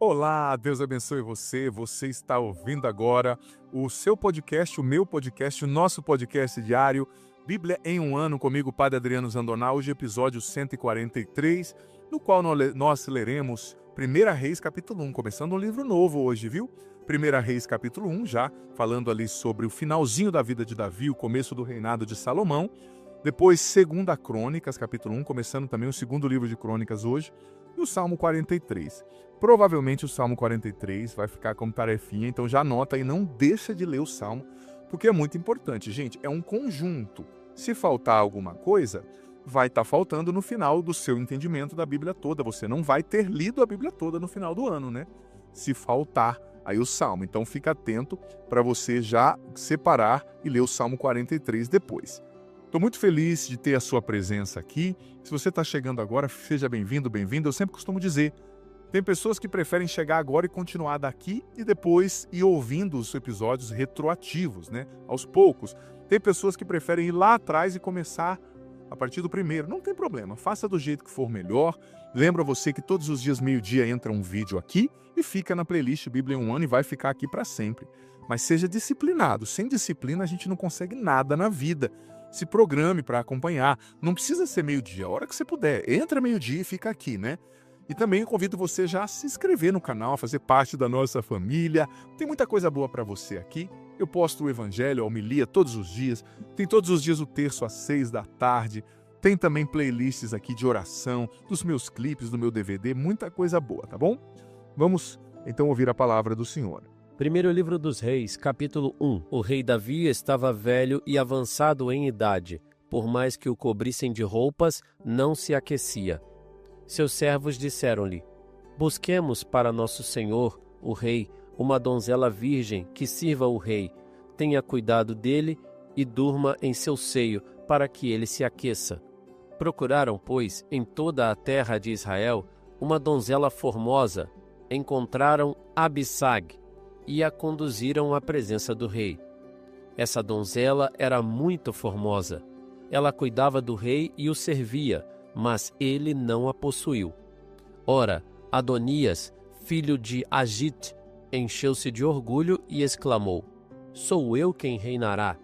Olá, Deus abençoe você. Você está ouvindo agora o seu podcast, o meu podcast, o nosso podcast diário, Bíblia em um ano, comigo, Padre Adriano Zandonal, hoje episódio 143, no qual nós leremos 1 Reis, capítulo 1, começando um livro novo hoje, viu? 1 Reis, capítulo 1, já falando ali sobre o finalzinho da vida de Davi, o começo do reinado de Salomão. Depois, 2 Crônicas, capítulo 1, começando também o segundo livro de Crônicas hoje, e o Salmo 43. Provavelmente o Salmo 43 vai ficar como tarefinha, então já anota aí, não deixa de ler o Salmo, porque é muito importante. Gente, é um conjunto. Se faltar alguma coisa, vai estar faltando no final do seu entendimento da Bíblia toda. Você não vai ter lido a Bíblia toda no final do ano, né? Se faltar aí o Salmo. Então fica atento para você já separar e ler o Salmo 43 depois. Estou muito feliz de ter a sua presença aqui. Se você está chegando agora, seja bem-vindo, bem-vinda. Eu sempre costumo dizer, tem pessoas que preferem chegar agora e continuar daqui e depois ir ouvindo os episódios retroativos, né? Aos poucos. Tem pessoas que preferem ir lá atrás e começar a partir do primeiro. Não tem problema, faça do jeito que for melhor. Lembra você que todos os dias, meio-dia, entra um vídeo aqui e fica na playlist Bíblia em um ano e vai ficar aqui para sempre. Mas seja disciplinado. Sem disciplina a gente não consegue nada na vida. Se programe para acompanhar. Não precisa ser meio-dia, a hora que você puder. Entra meio-dia e fica aqui, né? E também eu convido você já a se inscrever no canal, a fazer parte da nossa família. Tem muita coisa boa para você aqui. Eu posto o Evangelho, a homilia todos os dias. Tem todos os dias o terço às 6 da tarde. Tem também playlists aqui de oração, dos meus clipes, do meu DVD. Muita coisa boa, tá bom? Vamos então ouvir a palavra do Senhor. Primeiro livro dos Reis, capítulo 1. O rei Davi estava velho e avançado em idade. Por mais que o cobrissem de roupas, não se aquecia. Seus servos disseram-lhe: busquemos para nosso senhor, o rei, uma donzela virgem que sirva o rei. Tenha cuidado dele e durma em seu seio, para que ele se aqueça. Procuraram, pois, em toda a terra de Israel, uma donzela formosa. Encontraram Abissag e a conduziram à presença do rei. Essa donzela era muito formosa. Ela cuidava do rei e o servia, mas ele não a possuiu. Ora, Adonias, filho de Agite, encheu-se de orgulho e exclamou: sou eu quem reinará.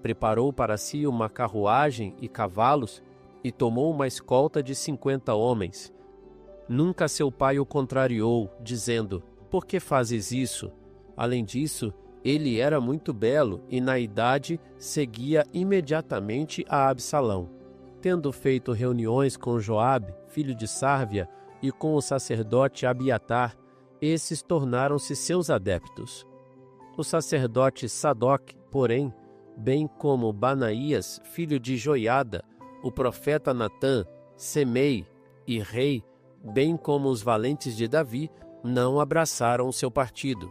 Preparou para si uma carruagem e cavalos e tomou uma escolta de 50 homens. Nunca seu pai o contrariou, dizendo: por que fazes isso? Além disso, ele era muito belo e na idade seguia imediatamente a Absalão. Tendo feito reuniões com Joabe, filho de Sárvia, e com o sacerdote Abiatar, esses tornaram-se seus adeptos. O sacerdote Sadoc, porém, bem como Banaías, filho de Joiada, o profeta Natã, Semei e rei, bem como os valentes de Davi, não abraçaram o seu partido.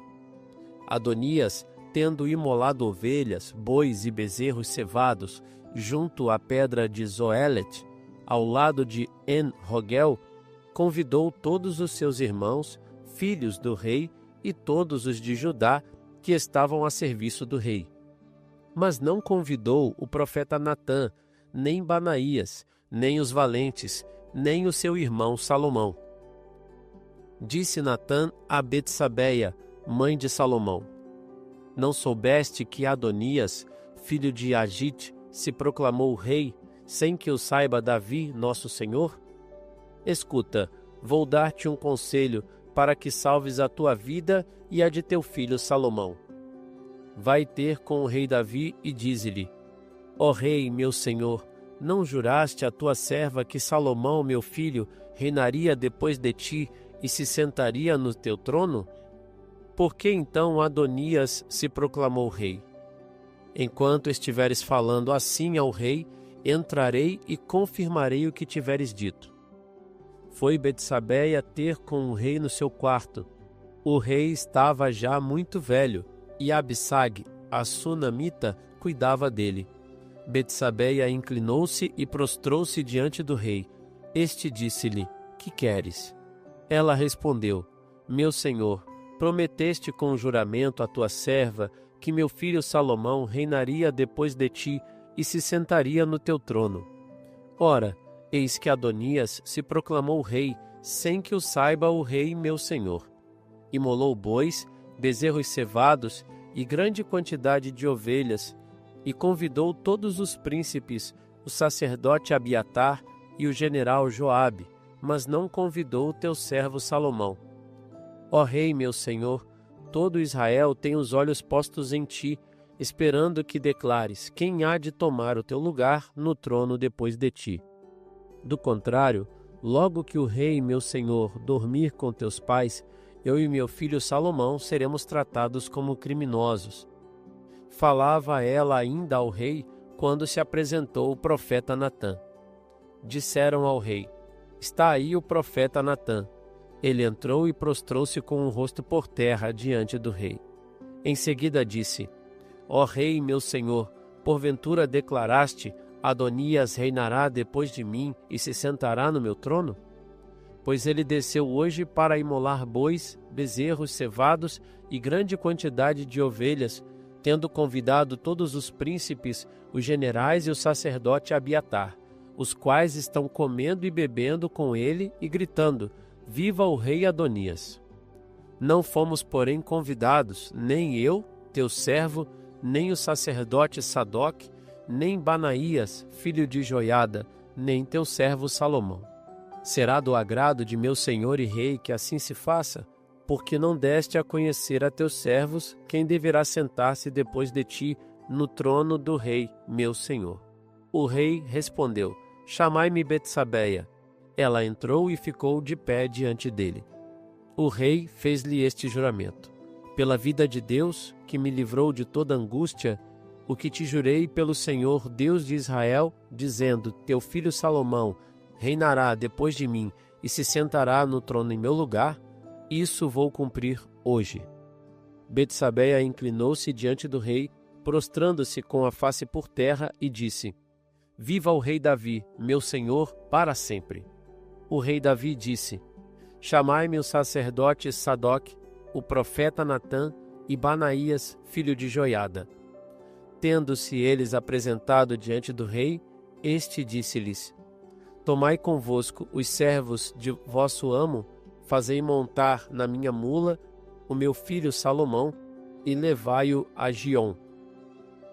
Adonias, tendo imolado ovelhas, bois e bezerros cevados, junto à pedra de Zoelet, ao lado de En-Rogel, convidou todos os seus irmãos, filhos do rei, e todos os de Judá, que estavam a serviço do rei. Mas não convidou o profeta Natã, nem Banaías, nem os valentes, nem o seu irmão Salomão. Disse Natã a Betsabeia, mãe de Salomão: não soubeste que Adonias, filho de Agite, se proclamou rei, sem que o saiba Davi, nosso senhor? Escuta, vou dar-te um conselho, para que salves a tua vida e a de teu filho Salomão. Vai ter com o rei Davi e dize-lhe: ó rei, meu senhor, não juraste a tua serva que Salomão, meu filho, reinaria depois de ti e se sentaria no teu trono? Por que então Adonias se proclamou rei? Enquanto estiveres falando assim ao rei, entrarei e confirmarei o que tiveres dito. Foi Betsabeia ter com o rei no seu quarto. O rei estava já muito velho, e Abissag, a sunamita, cuidava dele. Betsabeia inclinou-se e prostrou-se diante do rei. Este disse-lhe: que queres? Ela respondeu: meu senhor, prometeste com juramento à tua serva que meu filho Salomão reinaria depois de ti e se sentaria no teu trono. Ora, eis que Adonias se proclamou rei, sem que o saiba o rei meu senhor. Imolou bois, bezerros cevados e grande quantidade de ovelhas, e convidou todos os príncipes, o sacerdote Abiatar e o general Joabe, mas não convidou o teu servo Salomão. Ó rei, meu senhor, todo Israel tem os olhos postos em ti, esperando que declares quem há de tomar o teu lugar no trono depois de ti. Do contrário, logo que o rei, meu senhor, dormir com teus pais, eu e meu filho Salomão seremos tratados como criminosos. Falava ela ainda ao rei quando se apresentou o profeta Natã. Disseram ao rei: está aí o profeta Natã. Ele entrou e prostrou-se com o rosto por terra diante do rei. Em seguida disse: ó rei, meu senhor, porventura declaraste: Adonias reinará depois de mim e se sentará no meu trono? Pois ele desceu hoje para imolar bois, bezerros cevados e grande quantidade de ovelhas, tendo convidado todos os príncipes, os generais e o sacerdote Abiatar, os quais estão comendo e bebendo com ele e gritando: viva o rei Adonias! Não fomos, porém, convidados, nem eu, teu servo, nem o sacerdote Sadoc, nem Banaías, filho de Joiada, nem teu servo Salomão. Será do agrado de meu senhor e rei que assim se faça? Porque não deste a conhecer a teus servos quem deverá sentar-se depois de ti no trono do rei, meu senhor. O rei respondeu: chamai-me Betsabeia. Ela entrou e ficou de pé diante dele. O rei fez-lhe este juramento: pela vida de Deus, que me livrou de toda angústia, o que te jurei pelo Senhor, Deus de Israel, dizendo: teu filho Salomão reinará depois de mim e se sentará no trono em meu lugar, isso vou cumprir hoje. Betsabeia inclinou-se diante do rei, prostrando-se com a face por terra, e disse: viva o rei Davi, meu senhor, para sempre. O rei Davi disse: chamai-me o sacerdote Sadoc, o profeta Natã e Banaías, filho de Joiada. Tendo-se eles apresentado diante do rei, este disse-lhes: tomai convosco os servos de vosso amo, fazei montar na minha mula o meu filho Salomão e levai-o a Giom.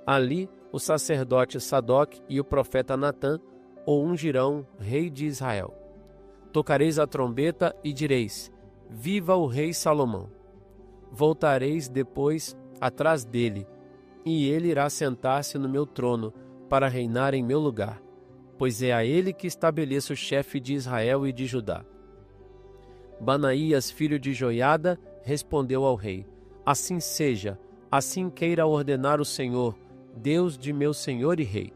Ali o sacerdote Sadoc e o profeta Natã o ungirão rei de Israel. Tocareis a trombeta e direis: viva o rei Salomão. Voltareis depois atrás dele, e ele irá sentar-se no meu trono para reinar em meu lugar, pois é a ele que estabeleço o chefe de Israel e de Judá. Banaías, filho de Joiada, respondeu ao rei: assim seja, assim queira ordenar o Senhor, Deus de meu senhor e rei.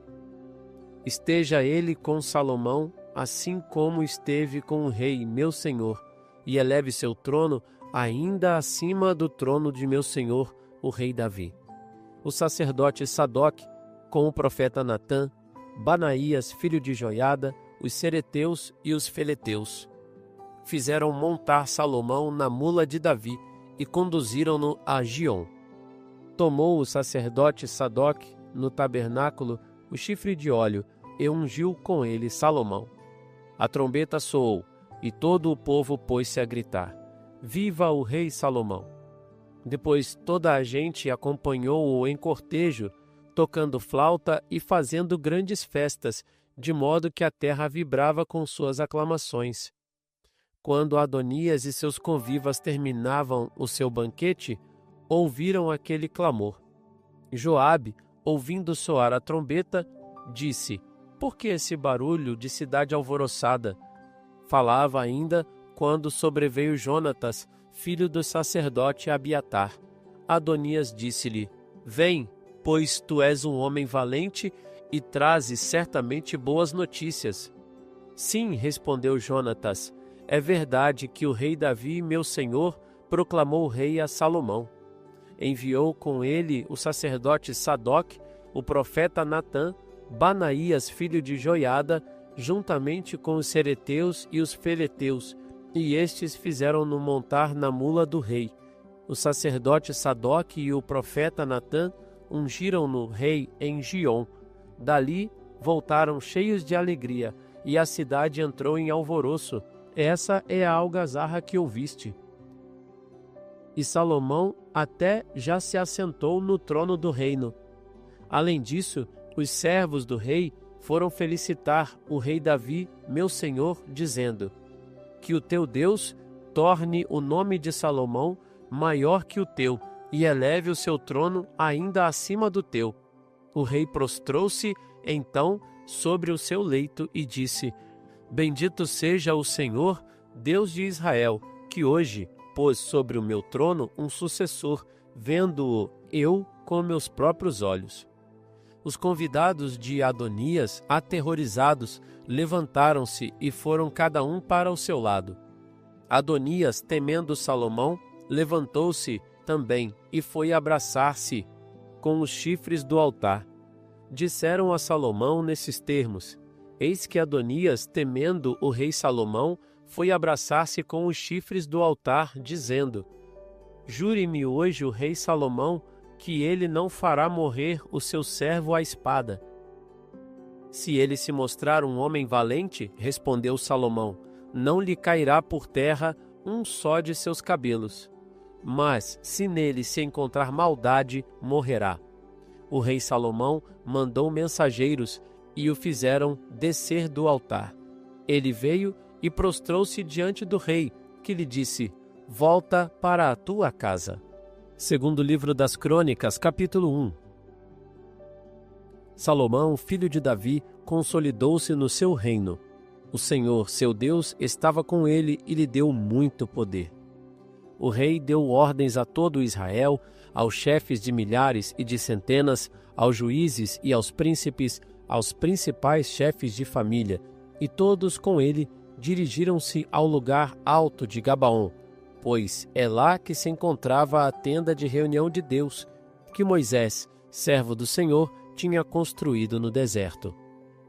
Esteja ele com Salomão, assim como esteve com o rei, meu senhor, e eleve seu trono ainda acima do trono de meu senhor, o rei Davi. O sacerdote Sadoc, com o profeta Natã, Banaías, filho de Joiada, os sereteus e os feleteus, fizeram montar Salomão na mula de Davi e conduziram-no a Giom. Tomou o sacerdote Sadoc no tabernáculo o chifre de óleo e ungiu com ele Salomão. A trombeta soou e todo o povo pôs-se a gritar: viva o rei Salomão! Depois toda a gente acompanhou-o em cortejo, tocando flauta e fazendo grandes festas, de modo que a terra vibrava com suas aclamações. Quando Adonias e seus convivas terminavam o seu banquete, ouviram aquele clamor. Joabe, ouvindo soar a trombeta, disse: por que esse barulho de cidade alvoroçada? Falava ainda quando sobreveio Jonatas, filho do sacerdote Abiatar. Adonias disse-lhe: vem, pois tu és um homem valente e trazes certamente boas notícias. Sim, respondeu Jonatas, é verdade que o rei Davi, meu senhor, proclamou rei a Salomão. Enviou com ele o sacerdote Sadoc, o profeta Natã, Banaías, filho de Joiada, juntamente com os sereteus e os feleteus, e estes fizeram-no montar na mula do rei. O sacerdote Sadoc e o profeta Natã ungiram-no rei em Giom. Dali voltaram cheios de alegria, e a cidade entrou em alvoroço. Essa é a algazarra que ouviste. e Salomão até já se assentou no trono do reino. Além disso, os servos do rei foram felicitar o rei Davi, meu senhor, dizendo: que o teu Deus torne o nome de Salomão maior que o teu, e eleve o seu trono ainda acima do teu. O rei prostrou-se, então, sobre o seu leito e disse: Bendito seja o Senhor, Deus de Israel, que hoje pôs sobre o meu trono um sucessor, vendo-o eu com meus próprios olhos. Os convidados de Adonias, aterrorizados, levantaram-se e foram cada um para o seu lado. Adonias, temendo Salomão, levantou-se também e foi abraçar-se com os chifres do altar. Disseram a Salomão nesses termos: Eis que Adonias, temendo o rei Salomão, foi abraçar-se com os chifres do altar, dizendo: Jure-me hoje o rei Salomão que ele não fará morrer o seu servo à espada. Se ele se mostrar um homem valente, respondeu Salomão, não lhe cairá por terra um só de seus cabelos. Mas, se nele se encontrar maldade, morrerá. O rei Salomão mandou mensageiros e o fizeram descer do altar. Ele veio e prostrou-se diante do rei, que lhe disse: Volta para a tua casa. Segundo livro das Crônicas, capítulo 1. Salomão, filho de Davi, consolidou-se no seu reino. O Senhor, seu Deus, estava com ele e lhe deu muito poder. O rei deu ordens a todo Israel, aos chefes de milhares e de centenas, aos juízes e aos príncipes, aos principais chefes de família, e todos com ele dirigiram-se ao lugar alto de Gabaon, pois é lá que se encontrava a tenda de reunião de Deus, que Moisés, servo do Senhor, tinha construído no deserto.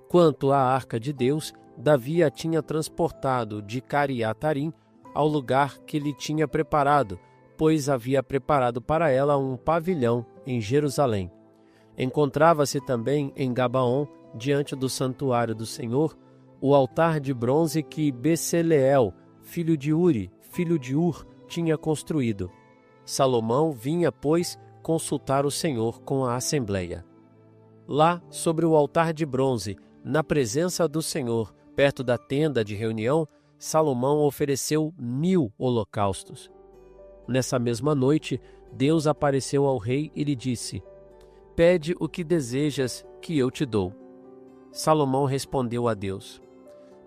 Quanto à arca de Deus, Davi a tinha transportado de Cariatarim ao lugar que lhe tinha preparado, pois havia preparado para ela um pavilhão em Jerusalém. Encontrava-se também em Gabaon, diante do santuário do Senhor, o altar de bronze que Besaleel, filho de Uri, filho de Ur, tinha construído. Salomão vinha, pois, consultar o Senhor com a assembleia. Lá, sobre o altar de bronze, na presença do Senhor, perto da tenda de reunião, Salomão ofereceu 1000 holocaustos. Nessa mesma noite, Deus apareceu ao rei e lhe disse: Pede o que desejas que eu te dou. Salomão respondeu a Deus: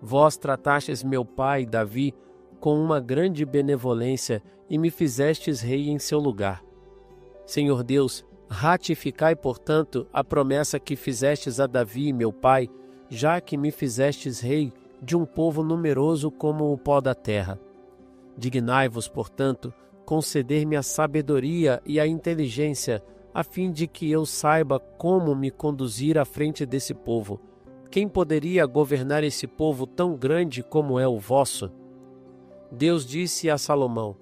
Vós tratastes meu pai, Davi, com uma grande benevolência e me fizestes rei em seu lugar. Senhor Deus, ratificai, portanto, a promessa que fizestes a Davi, meu pai, já que me fizestes rei de um povo numeroso como o pó da terra. Dignai-vos, portanto, conceder-me a sabedoria e a inteligência, a fim de que eu saiba como me conduzir à frente desse povo. Quem poderia governar esse povo tão grande como é o vosso? Deus disse a Salomão: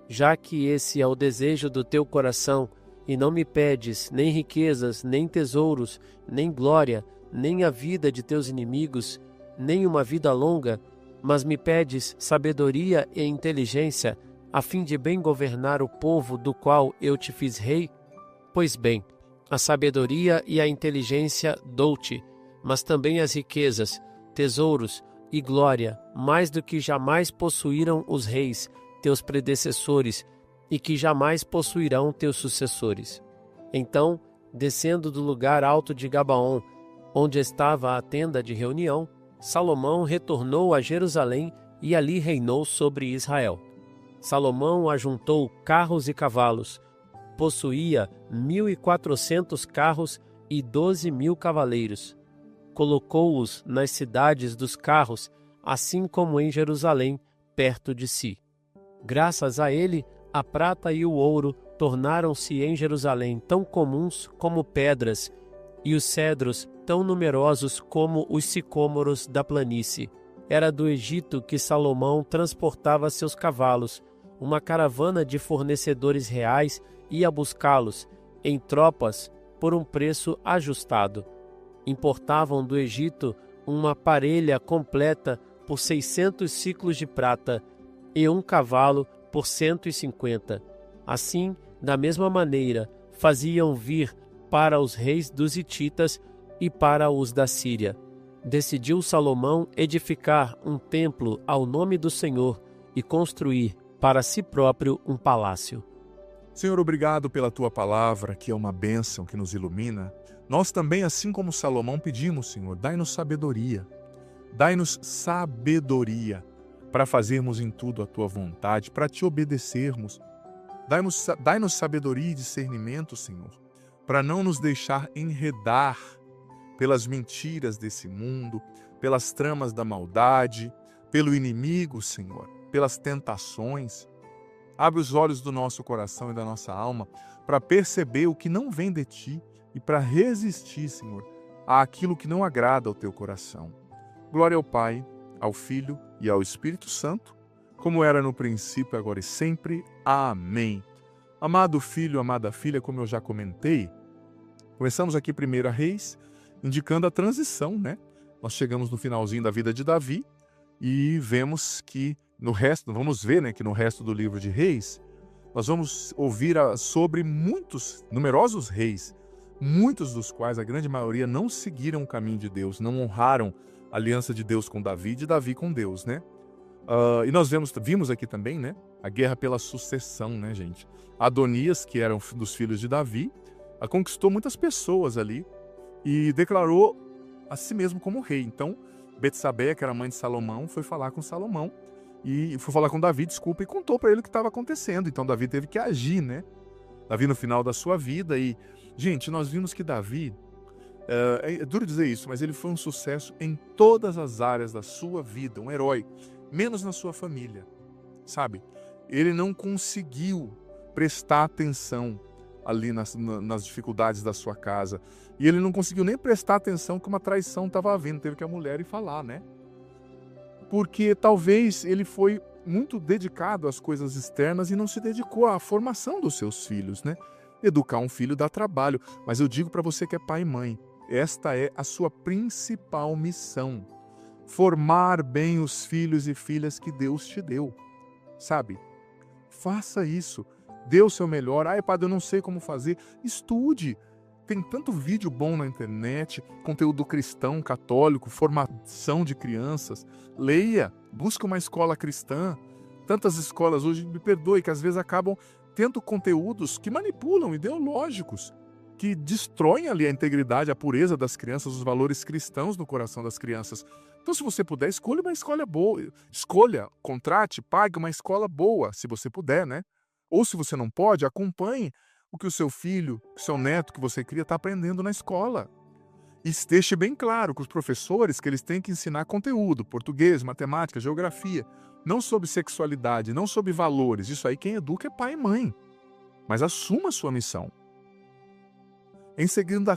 Já que esse é o desejo do teu coração, e não me pedes nem riquezas, nem tesouros, nem glória, nem a vida de teus inimigos, nem uma vida longa, mas me pedes sabedoria e inteligência, a fim de bem governar o povo do qual eu te fiz rei? Pois bem, a sabedoria e a inteligência dou-te, mas também as riquezas, tesouros e glória, mais do que jamais possuíram os reis, teus predecessores, e que jamais possuirão teus sucessores. Então, descendo do lugar alto de Gabaon, onde estava a tenda de reunião, Salomão retornou a Jerusalém e ali reinou sobre Israel. Salomão ajuntou carros e cavalos, possuía 1.400 carros e 12.000 cavaleiros. Colocou-os nas cidades dos carros, assim como em Jerusalém, perto de si. Graças a ele, a prata e o ouro tornaram-se em Jerusalém tão comuns como pedras, e os cedros tão numerosos como os sicômoros da planície. Era do Egito que Salomão transportava seus cavalos. Uma caravana de fornecedores reais ia buscá-los, em tropas, por um preço ajustado. Importavam do Egito uma parelha completa por 600 siclos de prata e um cavalo por 150. Assim, da mesma maneira, faziam vir para os reis dos Hititas e para os da Síria. Decidiu Salomão edificar um templo ao nome do Senhor e construir para si próprio um palácio. Senhor, obrigado pela tua palavra, que é uma bênção que nos ilumina. Nós também, assim como Salomão, pedimos, Senhor, dai-nos sabedoria. Dai-nos sabedoria para fazermos em tudo a tua vontade, para te obedecermos. Dai-nos sabedoria e discernimento, Senhor, para não nos deixar enredar pelas mentiras desse mundo, pelas tramas da maldade, pelo inimigo, Senhor, pelas tentações. Abre os olhos do nosso coração e da nossa alma para perceber o que não vem de ti e para resistir, Senhor, àquilo que não agrada ao teu coração. Glória ao Pai, ao Filho e ao Espírito Santo, como era no princípio, agora e sempre. Amém. Amado filho, amada filha, como eu já comentei, começamos aqui 1 Reis, indicando a transição, né? Nós chegamos no finalzinho da vida de Davi e vemos que vamos ver, né, que no resto do livro de Reis, nós vamos ouvir sobre numerosos reis, muitos dos quais, a grande maioria, não seguiram o caminho de Deus, não honraram a aliança de Deus com Davi e de Davi com Deus, né? E nós vimos aqui também, né, a guerra pela sucessão, né, gente? Adonias, que era um dos filhos de Davi, conquistou muitas pessoas ali e declarou a si mesmo como rei. Então, Betsabé, que era mãe de Salomão, foi falar com Salomão e foi falar com Davi, e contou para ele o que estava acontecendo. Então, Davi teve que agir, né? Davi no final da sua vida. E, gente, nós vimos que Davi, é duro dizer isso, mas ele foi um sucesso em todas as áreas da sua vida, um herói, menos na sua família, sabe? Ele não conseguiu prestar atenção ali nas dificuldades da sua casa. E ele não conseguiu nem prestar atenção que uma traição estava havendo. Teve que a mulher ir falar, né? Porque talvez ele foi muito dedicado às coisas externas e não se dedicou à formação dos seus filhos, né? Educar um filho dá trabalho. Mas eu digo para você que é pai e mãe, esta é a sua principal missão. Formar bem os filhos e filhas que Deus te deu, sabe? Faça isso. Dê o seu melhor. Padre, eu não sei como fazer. Estude. Tem tanto vídeo bom na internet, conteúdo cristão, católico, formação de crianças. Leia, busque uma escola cristã. Tantas escolas hoje, me perdoe, que às vezes acabam tendo conteúdos que manipulam, ideológicos, que destroem ali a integridade, a pureza das crianças, os valores cristãos no coração das crianças. Então, se você puder, escolha uma escola boa. Contrate, pague uma escola boa, se você puder, né? Ou se você não pode, acompanhe o que o seu filho, o seu neto que você cria está aprendendo na escola. E deixe bem claro com os professores que eles têm que ensinar conteúdo, português, matemática, geografia, não sobre sexualidade, não sobre valores. Isso aí quem educa é pai e mãe. Mas assuma a sua missão. Em segunda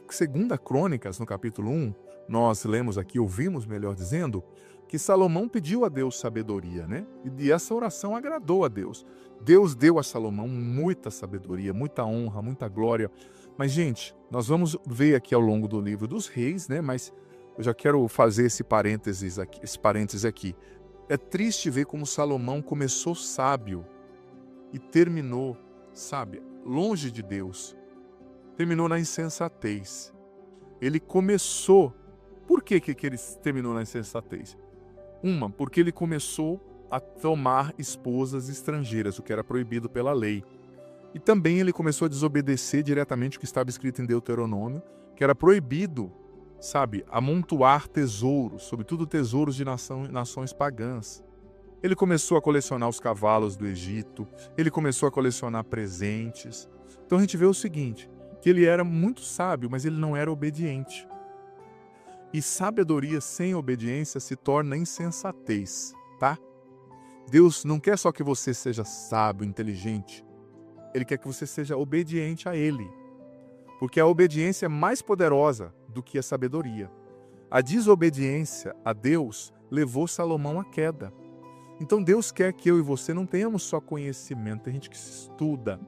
Crônicas, no capítulo 1, nós lemos aqui, ouvimos, melhor dizendo, que Salomão pediu a Deus sabedoria, né? E essa oração agradou a Deus. Deus deu a Salomão muita sabedoria, muita honra, muita glória. Mas, gente, nós vamos ver aqui ao longo do livro dos reis, né? Mas eu já quero fazer esse parênteses aqui. É triste ver como Salomão começou sábio e terminou, sabe, longe de Deus. Terminou na insensatez. Ele começou... Por que ele terminou na insensatez? Porque ele começou a tomar esposas estrangeiras, o que era proibido pela lei. E também ele começou a desobedecer diretamente o que estava escrito em Deuteronômio, que era proibido, sabe, amontoar tesouros, sobretudo tesouros de nações pagãs. Ele começou a colecionar os cavalos do Egito, ele começou a colecionar presentes. Então a gente vê o seguinte, que ele era muito sábio, mas ele não era obediente. E sabedoria sem obediência se torna insensatez, tá? Deus não quer só que você seja sábio, inteligente. Ele quer que você seja obediente a Ele. Porque a obediência é mais poderosa do que a sabedoria. A desobediência a Deus levou Salomão à queda. Então Deus quer que eu e você não tenhamos só conhecimento. Tem gente que se estuda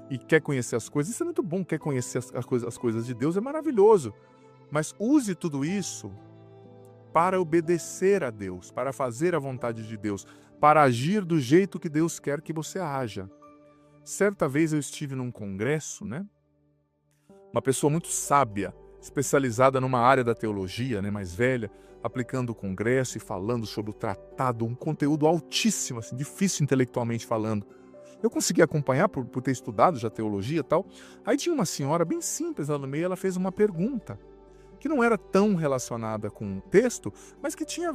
e quer conhecer as coisas. Isso é muito bom, quer conhecer as coisas de Deus, é maravilhoso. Mas use tudo isso para obedecer a Deus, para fazer a vontade de Deus, para agir do jeito que Deus quer que você haja. Certa vez eu estive num congresso, né? Uma pessoa muito sábia, especializada numa área da teologia, né, mais velha, aplicando o congresso e falando sobre o tratado, um conteúdo altíssimo, assim, difícil intelectualmente falando. Eu consegui acompanhar por ter estudado já teologia e tal. Aí tinha uma senhora bem simples lá no meio, ela fez uma pergunta que não era tão relacionada com o texto, mas que tinha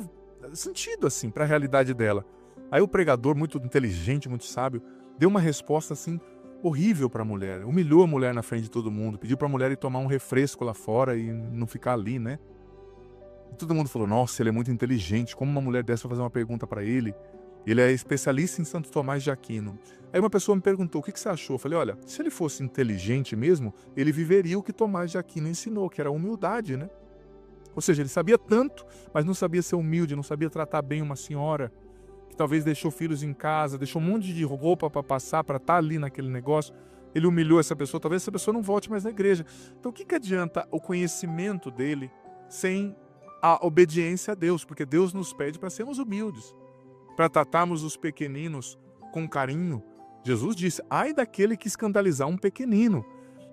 sentido assim para a realidade dela. Aí o pregador, muito inteligente, muito sábio, deu uma resposta assim horrível para a mulher, humilhou a mulher na frente de todo mundo, pediu para a mulher ir tomar um refresco lá fora e não ficar ali, né? E todo mundo falou: nossa, ele é muito inteligente, como uma mulher dessa vai fazer uma pergunta para ele? Ele é especialista em Santo Tomás de Aquino. Aí uma pessoa me perguntou: o que você achou? Eu falei: olha, se ele fosse inteligente mesmo, ele viveria o que Tomás de Aquino ensinou, que era a humildade, né? Ou seja, ele sabia tanto, mas não sabia ser humilde, não sabia tratar bem uma senhora, que talvez deixou filhos em casa, deixou um monte de roupa para passar, para estar ali naquele negócio. Ele humilhou essa pessoa, talvez essa pessoa não volte mais na igreja. Então o que adianta o conhecimento dele sem a obediência a Deus? Porque Deus nos pede para sermos humildes, para tratarmos os pequeninos com carinho. Jesus disse: ai daquele que escandalizar um pequenino.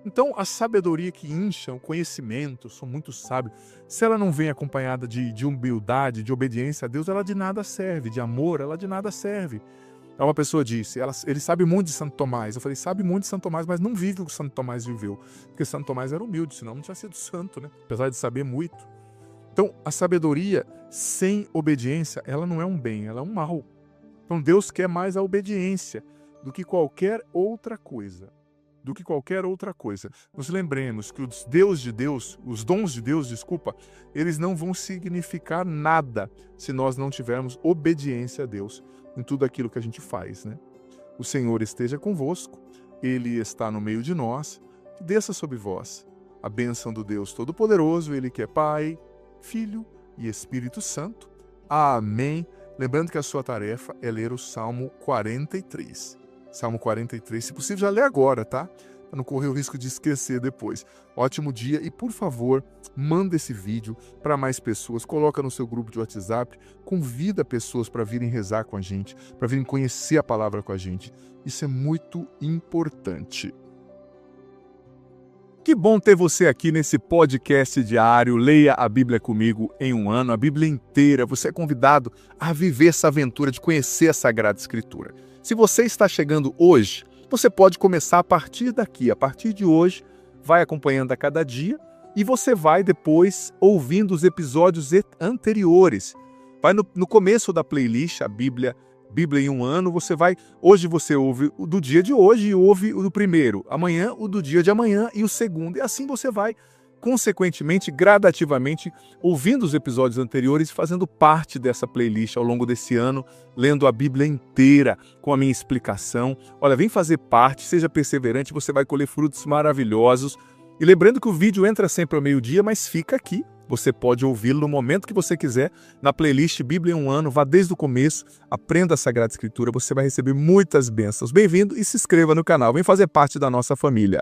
Então, a sabedoria que incha, o conhecimento, sou muito sábio, se ela não vem acompanhada de humildade, de obediência a Deus, ela de nada serve, de amor, ela de nada serve. Aí uma pessoa disse: ele sabe muito de Santo Tomás. Eu falei: sabe muito de Santo Tomás, mas não vive o que Santo Tomás viveu. Porque Santo Tomás era humilde, senão não tinha sido santo, né? Apesar de saber muito. Então, a sabedoria sem obediência, ela não é um bem, ela é um mal. Então, Deus quer mais a obediência do que qualquer outra coisa. Nos lembremos que os dons de Deus, eles não vão significar nada se nós não tivermos obediência a Deus em tudo aquilo que a gente faz, né? O Senhor esteja convosco, Ele está no meio de nós, que desça sobre vós a bênção do Deus Todo-Poderoso, Ele que é Pai, Filho e Espírito Santo. Amém. Lembrando que a sua tarefa é ler o Salmo 43. Salmo 43, se possível já lê agora, tá? Para não correr o risco de esquecer depois. Ótimo dia e, por favor, manda esse vídeo para mais pessoas, coloca no seu grupo de WhatsApp, convida pessoas para virem rezar com a gente, para virem conhecer a palavra com a gente. Isso é muito importante. Que bom ter você aqui nesse podcast diário. Leia a Bíblia comigo em um ano, a Bíblia inteira. Você é convidado a viver essa aventura de conhecer a Sagrada Escritura. Se você está chegando hoje, você pode começar a partir daqui. A partir de hoje, vai acompanhando a cada dia e você vai depois ouvindo os episódios anteriores. Vai no começo da playlist, a Bíblia em um ano, hoje você ouve o do dia de hoje e ouve o do primeiro. Amanhã, o do dia de amanhã e o segundo. E assim você vai, consequentemente, gradativamente, ouvindo os episódios anteriores e fazendo parte dessa playlist ao longo desse ano, lendo a Bíblia inteira com a minha explicação. Olha, vem fazer parte, seja perseverante, você vai colher frutos maravilhosos. E lembrando que o vídeo entra sempre ao meio-dia, mas fica aqui. Você pode ouvi-lo no momento que você quiser, na playlist Bíblia em um ano, vá desde o começo, aprenda a Sagrada Escritura, você vai receber muitas bênçãos. Bem-vindo e se inscreva no canal, vem fazer parte da nossa família.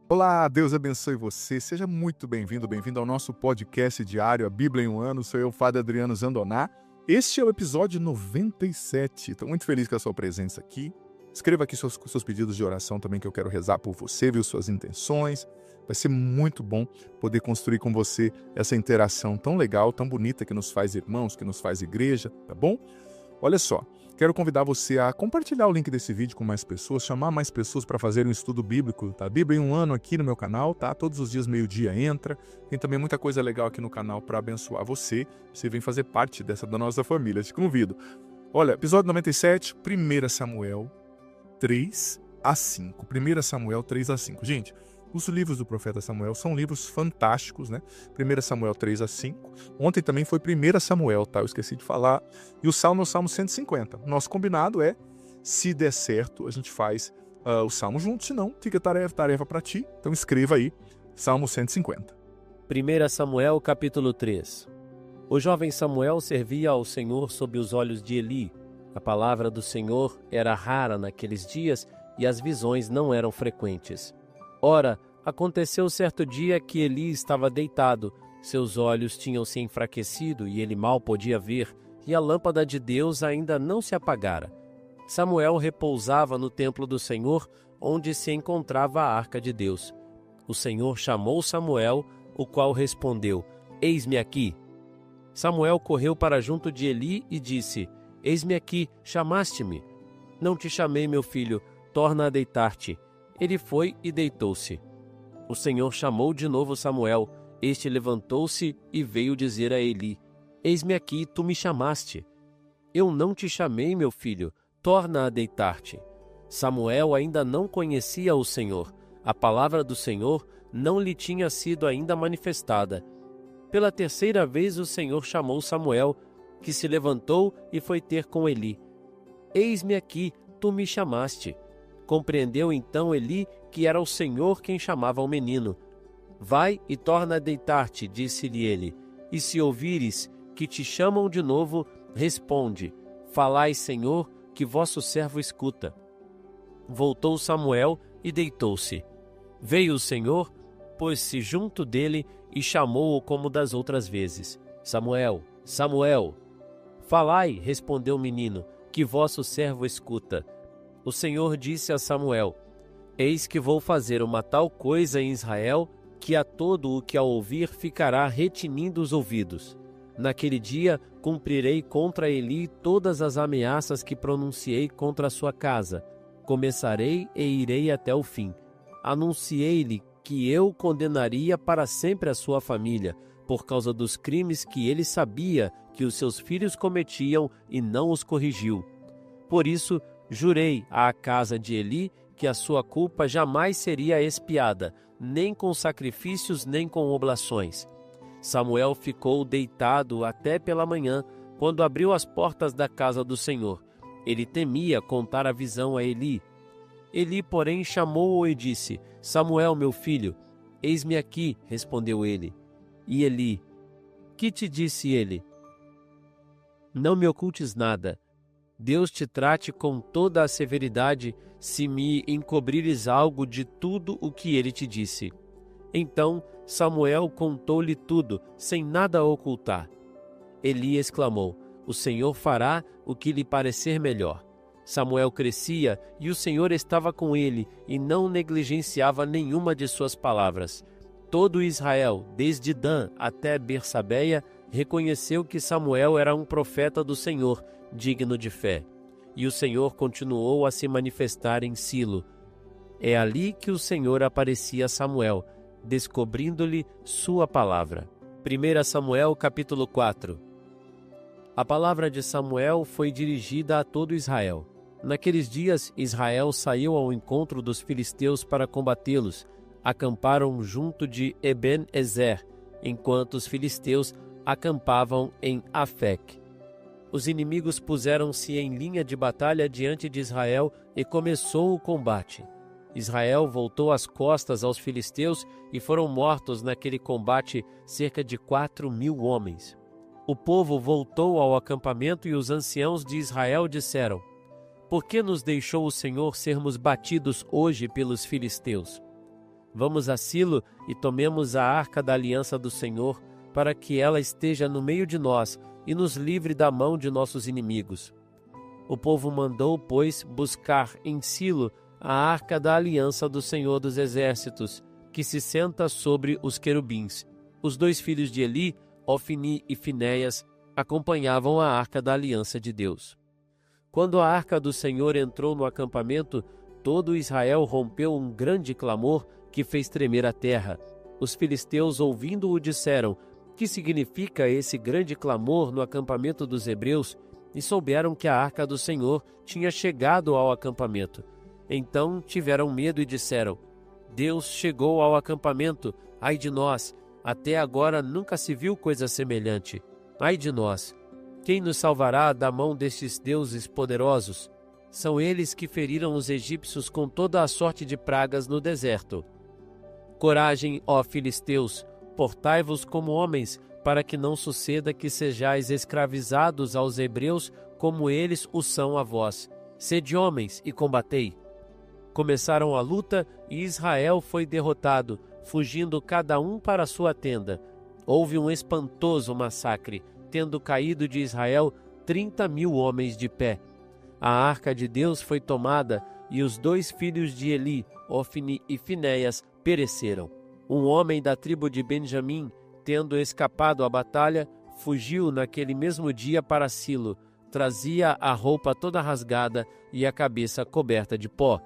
Olá, Deus abençoe você, seja muito bem-vindo ao nosso podcast diário, a Bíblia em um ano. Sou eu, Padre Adriano Zandoná. Este é o episódio 97. Estou muito feliz com a sua presença aqui. Escreva aqui seus pedidos de oração também, que eu quero rezar por você, viu, suas intenções. Vai ser muito bom poder construir com você essa interação tão legal, tão bonita, que nos faz irmãos, que nos faz igreja, tá bom? Olha só, quero convidar você a compartilhar o link desse vídeo com mais pessoas, chamar mais pessoas para fazerem um estudo bíblico, tá? Bíblia em um ano aqui no meu canal, tá? Todos os dias, meio-dia, entra. Tem também muita coisa legal aqui no canal para abençoar você. Você vem fazer parte da nossa família, te convido. Olha, episódio 97, 1 Samuel 3 a 5. 1 Samuel 3 a 5. Gente, os livros do profeta Samuel são livros fantásticos, né? 1 Samuel 3 a 5. Ontem também foi 1 Samuel, tá? Eu esqueci de falar. E o Salmo é o Salmo 150. Nosso combinado é, se der certo, a gente faz o Salmo junto. Se não, fica tarefa para ti. Então escreva aí, Salmo 150. 1 Samuel, capítulo 3. O jovem Samuel servia ao Senhor sob os olhos de Eli. A palavra do Senhor era rara naqueles dias e as visões não eram frequentes. Ora, Aconteceu certo dia que Eli estava deitado. Seus olhos tinham se enfraquecido e ele mal podia ver, e a lâmpada de Deus ainda não se apagara. Samuel repousava no templo do Senhor, onde se encontrava a arca de Deus. O Senhor chamou Samuel, o qual respondeu: Eis-me aqui. Samuel correu para junto de Eli e disse: Eis-me aqui, chamaste-me. Não te chamei, meu filho, torna a deitar-te. Ele foi e deitou-se. O Senhor chamou de novo Samuel. Este levantou-se e veio dizer a Eli: Eis-me aqui, tu me chamaste. Eu não te chamei, meu filho, torna a deitar-te. Samuel ainda não conhecia o Senhor. A palavra do Senhor não lhe tinha sido ainda manifestada. Pela terceira vez o Senhor chamou Samuel, que se levantou e foi ter com Eli. Eis-me aqui, tu me chamaste. Compreendeu então Eli que era o Senhor quem chamava o menino. Vai e torna a deitar-te, disse-lhe ele. E se ouvires que te chamam de novo, responde: Falai, Senhor, que vosso servo escuta. Voltou Samuel e deitou-se. Veio o Senhor, pôs-se junto dele e chamou-o como das outras vezes. Samuel, Samuel. Falai, respondeu o menino, que vosso servo escuta. O Senhor disse a Samuel: Eis que vou fazer uma tal coisa em Israel, que a todo o que a ouvir ficará retinindo os ouvidos. Naquele dia cumprirei contra Eli todas as ameaças que pronunciei contra a sua casa. Começarei e irei até o fim. Anunciei-lhe que eu condenaria para sempre a sua família, por causa dos crimes que ele sabia que os seus filhos cometiam e não os corrigiu. Por isso, jurei à casa de Eli que a sua culpa jamais seria expiada, nem com sacrifícios nem com oblações. Samuel ficou deitado até pela manhã, quando abriu as portas da casa do Senhor. Ele temia contar a visão a Eli. Eli, porém, chamou-o e disse: Samuel, meu filho. Eis-me aqui, respondeu ele. E Eli: Que te disse ele? Não me ocultes nada. Deus te trate com toda a severidade, se me encobrires algo de tudo o que ele te disse. Então Samuel contou-lhe tudo, sem nada ocultar. Eli exclamou: O Senhor fará o que lhe parecer melhor. Samuel crescia e o Senhor estava com ele e não negligenciava nenhuma de suas palavras. Todo Israel, desde Dan até Bersabeia, reconheceu que Samuel era um profeta do Senhor, digno de fé. E o Senhor continuou a se manifestar em Silo. É ali que o Senhor aparecia a Samuel, descobrindo-lhe sua palavra. 1 Samuel capítulo 4. A palavra de Samuel foi dirigida a todo Israel. Naqueles dias, Israel saiu ao encontro dos filisteus para combatê-los. Acamparam junto de Eben-Ezer, enquanto os filisteus acampavam em Afec. Os inimigos puseram-se em linha de batalha diante de Israel e começou o combate. Israel voltou as costas aos filisteus e foram mortos naquele combate cerca de 4.000 homens. O povo voltou ao acampamento e os anciãos de Israel disseram: Por que nos deixou o Senhor sermos batidos hoje pelos filisteus? Vamos a Silo e tomemos a arca da aliança do Senhor, para que ela esteja no meio de nós e nos livre da mão de nossos inimigos. O povo mandou, pois, buscar em Silo a arca da aliança do Senhor dos Exércitos, que se senta sobre os querubins. Os 2 filhos de Eli, Ofni e Finéias, acompanhavam a arca da aliança de Deus. Quando a arca do Senhor entrou no acampamento, todo Israel rompeu um grande clamor que fez tremer a terra. Os filisteus, ouvindo-o, disseram: Que significa esse grande clamor no acampamento dos hebreus? E souberam que a arca do Senhor tinha chegado ao acampamento. Então tiveram medo e disseram: Deus chegou ao acampamento, ai de nós! Até agora nunca se viu coisa semelhante. Ai de nós! Quem nos salvará da mão destes deuses poderosos? São eles que feriram os egípcios com toda a sorte de pragas no deserto. Coragem, ó filisteus, portai-vos como homens, para que não suceda que sejais escravizados aos hebreus, como eles o são a vós. Sede homens e combatei. Começaram a luta e Israel foi derrotado, fugindo cada um para sua tenda. Houve um espantoso massacre, tendo caído de Israel 30.000 homens de pé. A arca de Deus foi tomada e os 2 filhos de Eli, Ofni e Finéias, pereceram. Um homem da tribo de Benjamim, tendo escapado à batalha, fugiu naquele mesmo dia para Silo. Trazia a roupa toda rasgada e a cabeça coberta de pó.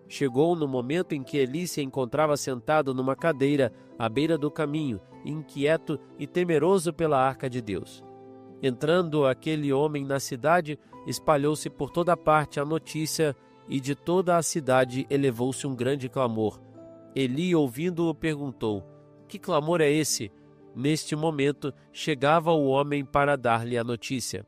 Chegou no momento em que Eli se encontrava sentado numa cadeira à beira do caminho, inquieto e temeroso pela arca de Deus. Entrando aquele homem na cidade, espalhou-se por toda parte a notícia, e de toda a cidade elevou-se um grande clamor. Eli, ouvindo-o, perguntou: Que clamor é esse? Neste momento, chegava o homem para dar-lhe a notícia.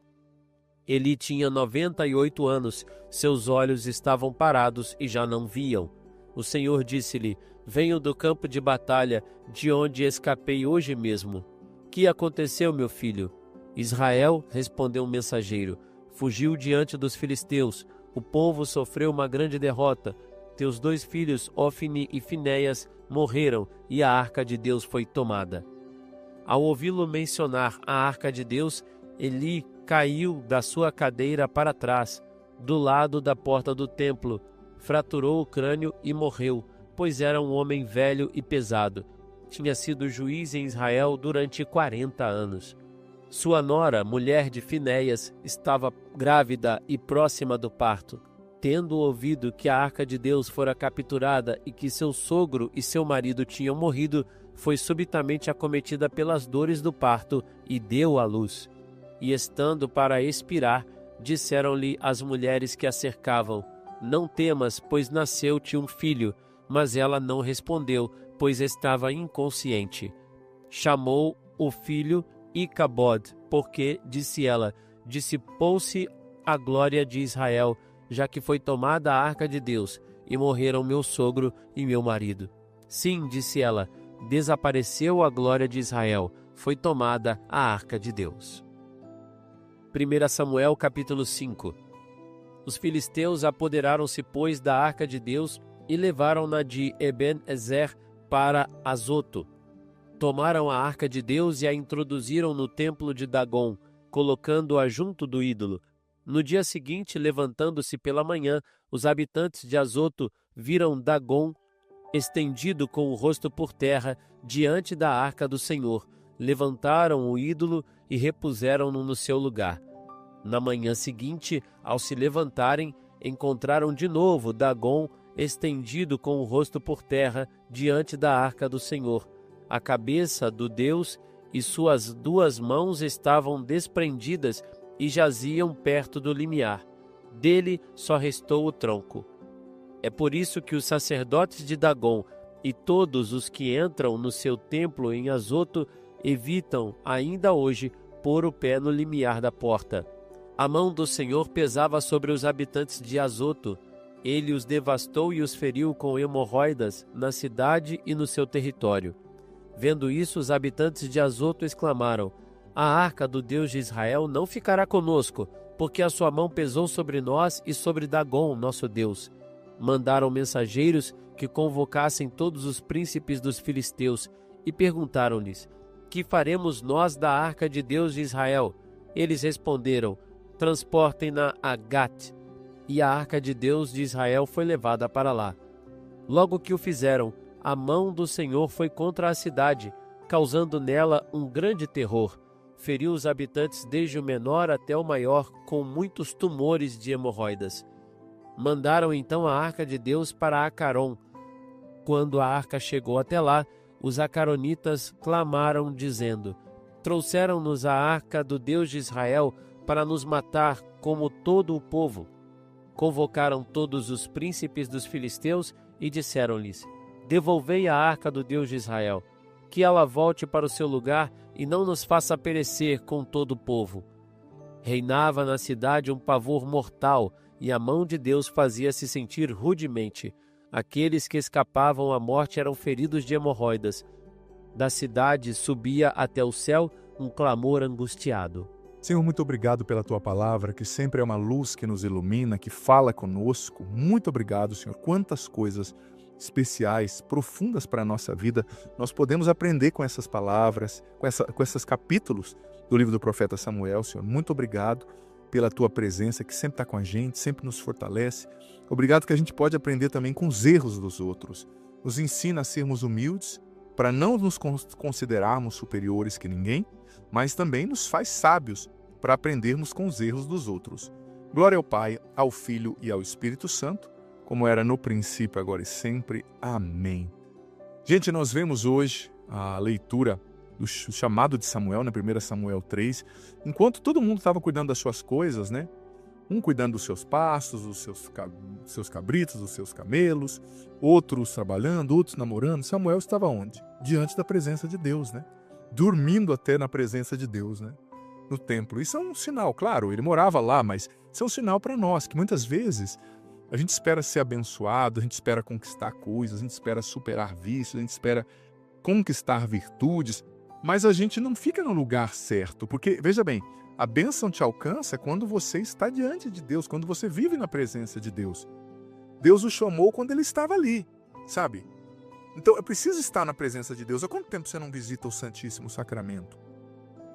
Eli tinha 98 anos, seus olhos estavam parados e já não viam. O Senhor disse-lhe: Venho do campo de batalha, de onde escapei hoje mesmo. Que aconteceu, meu filho? Israel, respondeu um mensageiro, fugiu diante dos filisteus. O povo sofreu uma grande derrota. Teus 2 filhos, Ofni e Finéias, morreram e a arca de Deus foi tomada. Ao ouvi-lo mencionar a arca de Deus, Eli caiu da sua cadeira para trás, do lado da porta do templo, fraturou o crânio e morreu, pois era um homem velho e pesado. Tinha sido juiz em Israel durante 40 anos. Sua nora, mulher de Finéias, estava grávida e próxima do parto. Tendo ouvido que a arca de Deus fora capturada e que seu sogro e seu marido tinham morrido, foi subitamente acometida pelas dores do parto e deu à luz. E estando para expirar, disseram-lhe as mulheres que a cercavam: Não temas, pois nasceu-te um filho. Mas ela não respondeu, pois estava inconsciente. Chamou o filho Icabod, porque, disse ela, dissipou-se a glória de Israel, já que foi tomada a arca de Deus, e morreram meu sogro e meu marido. Sim, disse ela, desapareceu a glória de Israel, foi tomada a arca de Deus. 1 Samuel capítulo 5. Os filisteus apoderaram-se, pois, da arca de Deus e levaram-na de Eben-ezer para Azoto. Tomaram a arca de Deus e a introduziram no templo de Dagom, colocando-a junto do ídolo. No dia seguinte, levantando-se pela manhã, os habitantes de Azoto viram Dagom estendido com o rosto por terra diante da arca do Senhor. Levantaram o ídolo e repuseram-no no seu lugar. Na manhã seguinte, ao se levantarem, encontraram de novo Dagom estendido com o rosto por terra diante da arca do Senhor. A cabeça do Deus e suas 2 mãos estavam desprendidas e jaziam perto do limiar. Dele só restou o tronco. É por isso que os sacerdotes de Dagom e todos os que entram no seu templo em Azoto evitam, ainda hoje, pôr o pé no limiar da porta. A mão do Senhor pesava sobre os habitantes de Azoto. Ele os devastou e os feriu com hemorroidas na cidade e no seu território. Vendo isso, os habitantes de Azoto exclamaram: A arca do Deus de Israel não ficará conosco, porque a sua mão pesou sobre nós e sobre Dagom, nosso Deus. Mandaram mensageiros que convocassem todos os príncipes dos filisteus e perguntaram-lhes: Que faremos nós da arca de Deus de Israel? Eles responderam: Transportem-na a Gat. E a arca de Deus de Israel foi levada para lá. Logo que o fizeram, a mão do Senhor foi contra a cidade, causando nela um grande terror. Feriu os habitantes desde o menor até o maior, com muitos tumores de hemorroidas. Mandaram então a arca de Deus para Acaron. Quando a arca chegou até lá, os acaronitas clamaram, dizendo: Trouxeram-nos a arca do Deus de Israel para nos matar, como todo o povo. Convocaram todos os príncipes dos filisteus e disseram-lhes: Devolvei a arca do Deus de Israel, que ela volte para o seu lugar e não nos faça perecer com todo o povo. Reinava na cidade um pavor mortal, e a mão de Deus fazia-se sentir rudemente. Aqueles que escapavam à morte eram feridos de hemorroidas. Da cidade subia até o céu um clamor angustiado. Senhor, muito obrigado pela Tua palavra, que sempre é uma luz que nos ilumina, que fala conosco. Muito obrigado, Senhor. Quantas coisas especiais, profundas para a nossa vida, nós podemos aprender com essas palavras, com esses capítulos do livro do profeta Samuel, Senhor. Muito obrigado pela Tua presença, que sempre está com a gente, sempre nos fortalece. Obrigado que a gente pode aprender também com os erros dos outros. Nos ensina a sermos humildes, para não nos considerarmos superiores que ninguém, mas também nos faz sábios para aprendermos com os erros dos outros. Glória ao Pai, ao Filho e ao Espírito Santo, como era no princípio, agora e sempre. Amém. Gente, nós vemos hoje a leitura do chamado de Samuel, na 1 Samuel 3, enquanto todo mundo estava cuidando das suas coisas, né? Um cuidando dos seus pastos, dos seus cabritos, dos seus camelos, outros trabalhando, outros namorando. Samuel estava onde? Diante da presença de Deus, né? Dormindo até na presença de Deus, né? No templo. Isso é um sinal, claro, ele morava lá, mas isso é um sinal para nós, que muitas vezes a gente espera ser abençoado, a gente espera conquistar coisas, a gente espera superar vícios, a gente espera conquistar virtudes, mas a gente não fica no lugar certo, porque, veja bem, a bênção te alcança quando você está diante de Deus, quando você vive na presença de Deus. Deus o chamou quando ele estava ali, sabe? Então, é preciso estar na presença de Deus. Há quanto tempo você não visita o Santíssimo Sacramento?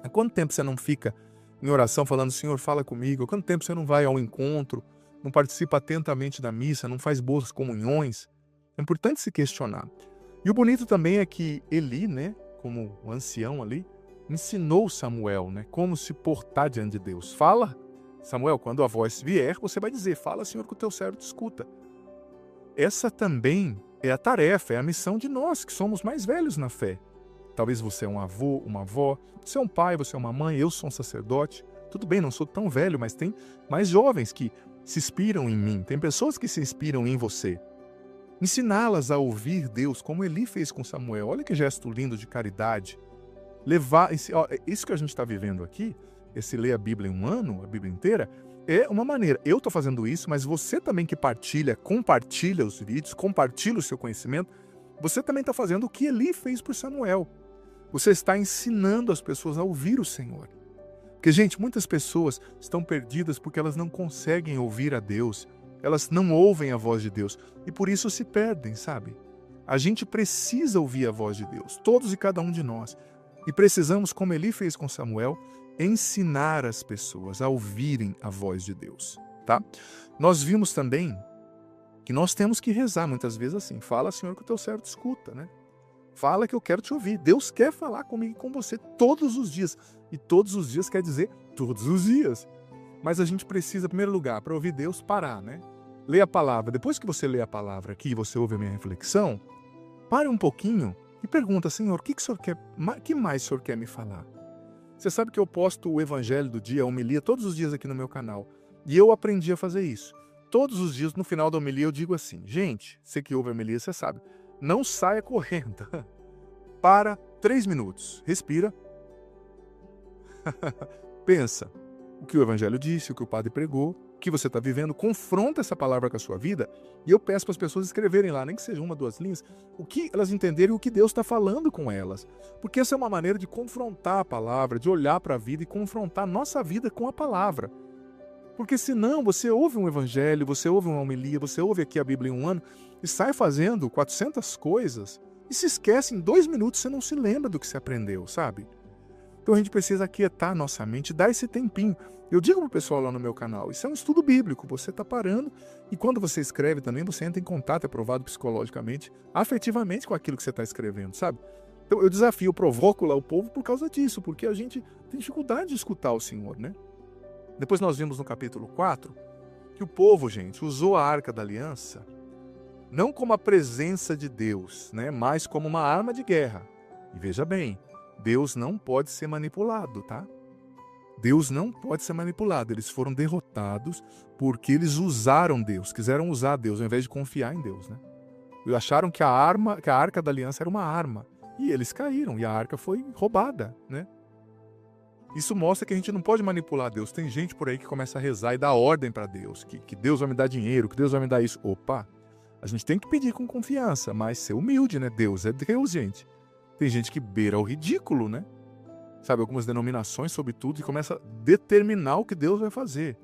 Há quanto tempo você não fica em oração falando, Senhor, fala comigo? Há quanto tempo você não vai ao encontro, não participa atentamente da missa, não faz boas comunhões? É importante se questionar. E o bonito também é que Eli, né, como o ancião ali, ensinou Samuel, né, como se portar diante de Deus. Fala, Samuel, quando a voz vier, você vai dizer, fala, Senhor, que o teu servo te escuta. Essa também é a tarefa, é a missão de nós, que somos mais velhos na fé. Talvez você é um avô, uma avó, você é um pai, você é uma mãe, eu sou um sacerdote. Tudo bem, não sou tão velho, mas tem mais jovens que se inspiram em mim. Tem pessoas que se inspiram em você. Ensiná-las a ouvir Deus, como Eli fez com Samuel. Olha que gesto lindo de caridade. Isso que a gente está vivendo aqui, esse ler a Bíblia em um ano, a Bíblia inteira, é uma maneira. Eu estou fazendo isso, mas você também que compartilha os vídeos, compartilha o seu conhecimento, você também está fazendo o que Eli fez por Samuel. Você está ensinando as pessoas a ouvir o Senhor. Porque, gente, muitas pessoas estão perdidas porque elas não conseguem ouvir a Deus, elas não ouvem a voz de Deus e por isso se perdem, sabe? A gente precisa ouvir a voz de Deus, todos e cada um de nós. E precisamos, como Eli fez com Samuel, ensinar as pessoas a ouvirem a voz de Deus, tá? Nós vimos também que nós temos que rezar muitas vezes assim, fala, Senhor, que o teu servo te escuta, né? Fala que eu quero te ouvir. Deus quer falar comigo e com você todos os dias. E todos os dias quer dizer todos os dias. Mas a gente precisa, em primeiro lugar, para ouvir Deus, parar, né? Lê a palavra. Depois que você lê a palavra aqui e você ouve a minha reflexão, pare um pouquinho e pergunta, Senhor, o que mais o Senhor quer me falar? Você sabe que eu posto o Evangelho do dia, a homilia, todos os dias aqui no meu canal. E eu aprendi a fazer isso. Todos os dias, no final da homilia, eu digo assim, gente, você que ouve a homilia, você sabe, não saia correndo. Para 3 minutos. Respira. Pensa o que o Evangelho disse, o que o padre pregou, o que você está vivendo, confronta essa palavra com a sua vida e eu peço para as pessoas escreverem lá, nem que seja 1, 2 linhas, o que elas entenderem, o que Deus está falando com elas. Porque essa é uma maneira de confrontar a palavra, de olhar para a vida e confrontar a nossa vida com a palavra. Porque senão você ouve um evangelho, você ouve uma homilia, você ouve aqui a Bíblia em um ano e sai fazendo 400 coisas e se esquece em 2 minutos, você não se lembra do que você aprendeu, sabe? Então a gente precisa aquietar a nossa mente, dar esse tempinho. Eu digo pro pessoal lá no meu canal, isso é um estudo bíblico, você está parando e quando você escreve também, você entra em contato, é provado psicologicamente, afetivamente com aquilo que você está escrevendo, sabe? Então eu desafio, eu provoco lá o povo por causa disso, porque a gente tem dificuldade de escutar o Senhor, né? Depois nós vimos no capítulo 4 que o povo, gente, usou a Arca da Aliança não como a presença de Deus, né, mas como uma arma de guerra. E veja bem, Deus não pode ser manipulado, tá? Deus não pode ser manipulado. Eles foram derrotados porque eles usaram Deus, quiseram usar Deus ao invés de confiar em Deus, né? E acharam que a Arca da Aliança era uma arma. E eles caíram e a arca foi roubada, né? Isso mostra que a gente não pode manipular Deus. Tem gente por aí que começa a rezar e dar ordem para Deus, que Deus vai me dar dinheiro, que Deus vai me dar isso. Opa, a gente tem que pedir com confiança, mas ser humilde, né? Deus é Deus, gente. Tem gente que beira o ridículo, né? sabe, algumas denominações sobre tudo e começa a determinar o que Deus vai fazer.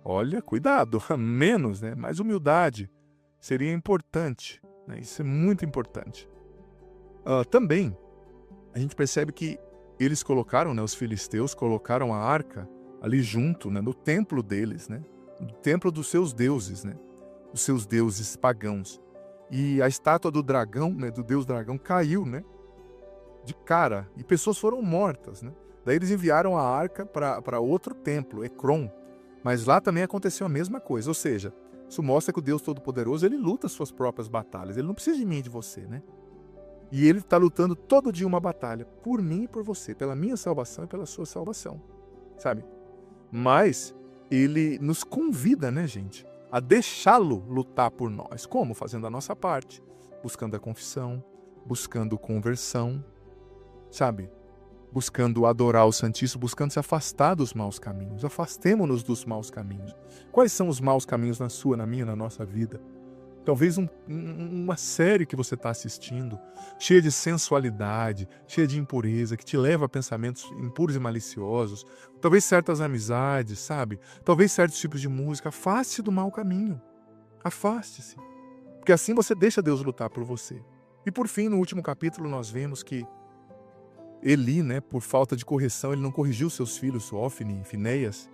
Olha, cuidado, menos, né? Mais humildade seria importante, né? Isso é muito importante. Também, a gente percebe que eles colocaram, né, os filisteus colocaram a arca ali junto, né, no templo deles, né? No templo dos seus deuses, né? Os seus deuses pagãos. E a estátua do dragão, né, do deus dragão, caiu, né? De cara, e pessoas foram mortas, né? Daí eles enviaram a arca para outro templo, Ecrom, mas lá também aconteceu a mesma coisa, ou seja, isso mostra que o Deus Todo-Poderoso, ele luta as suas próprias batalhas, ele não precisa de mim e de você, né? E ele está lutando todo dia uma batalha, por mim e por você, pela minha salvação e pela sua salvação, sabe? Mas ele nos convida, né, gente, a deixá-lo lutar por nós. Como? Fazendo a nossa parte, buscando a confissão, buscando conversão, sabe? Buscando adorar o Santíssimo, buscando se afastar dos maus caminhos. Afastemo-nos dos maus caminhos. Quais são os maus caminhos na sua, na minha, na nossa vida? Talvez uma série que você está assistindo, cheia de sensualidade, cheia de impureza, que te leva a pensamentos impuros e maliciosos. Talvez certas amizades, sabe? Talvez certos tipos de música. Afaste-se do mau caminho. Afaste-se. Porque assim você deixa Deus lutar por você. E por fim, no último capítulo, nós vemos que Eli, né, por falta de correção, ele não corrigiu seus filhos, Ofni e Finéias.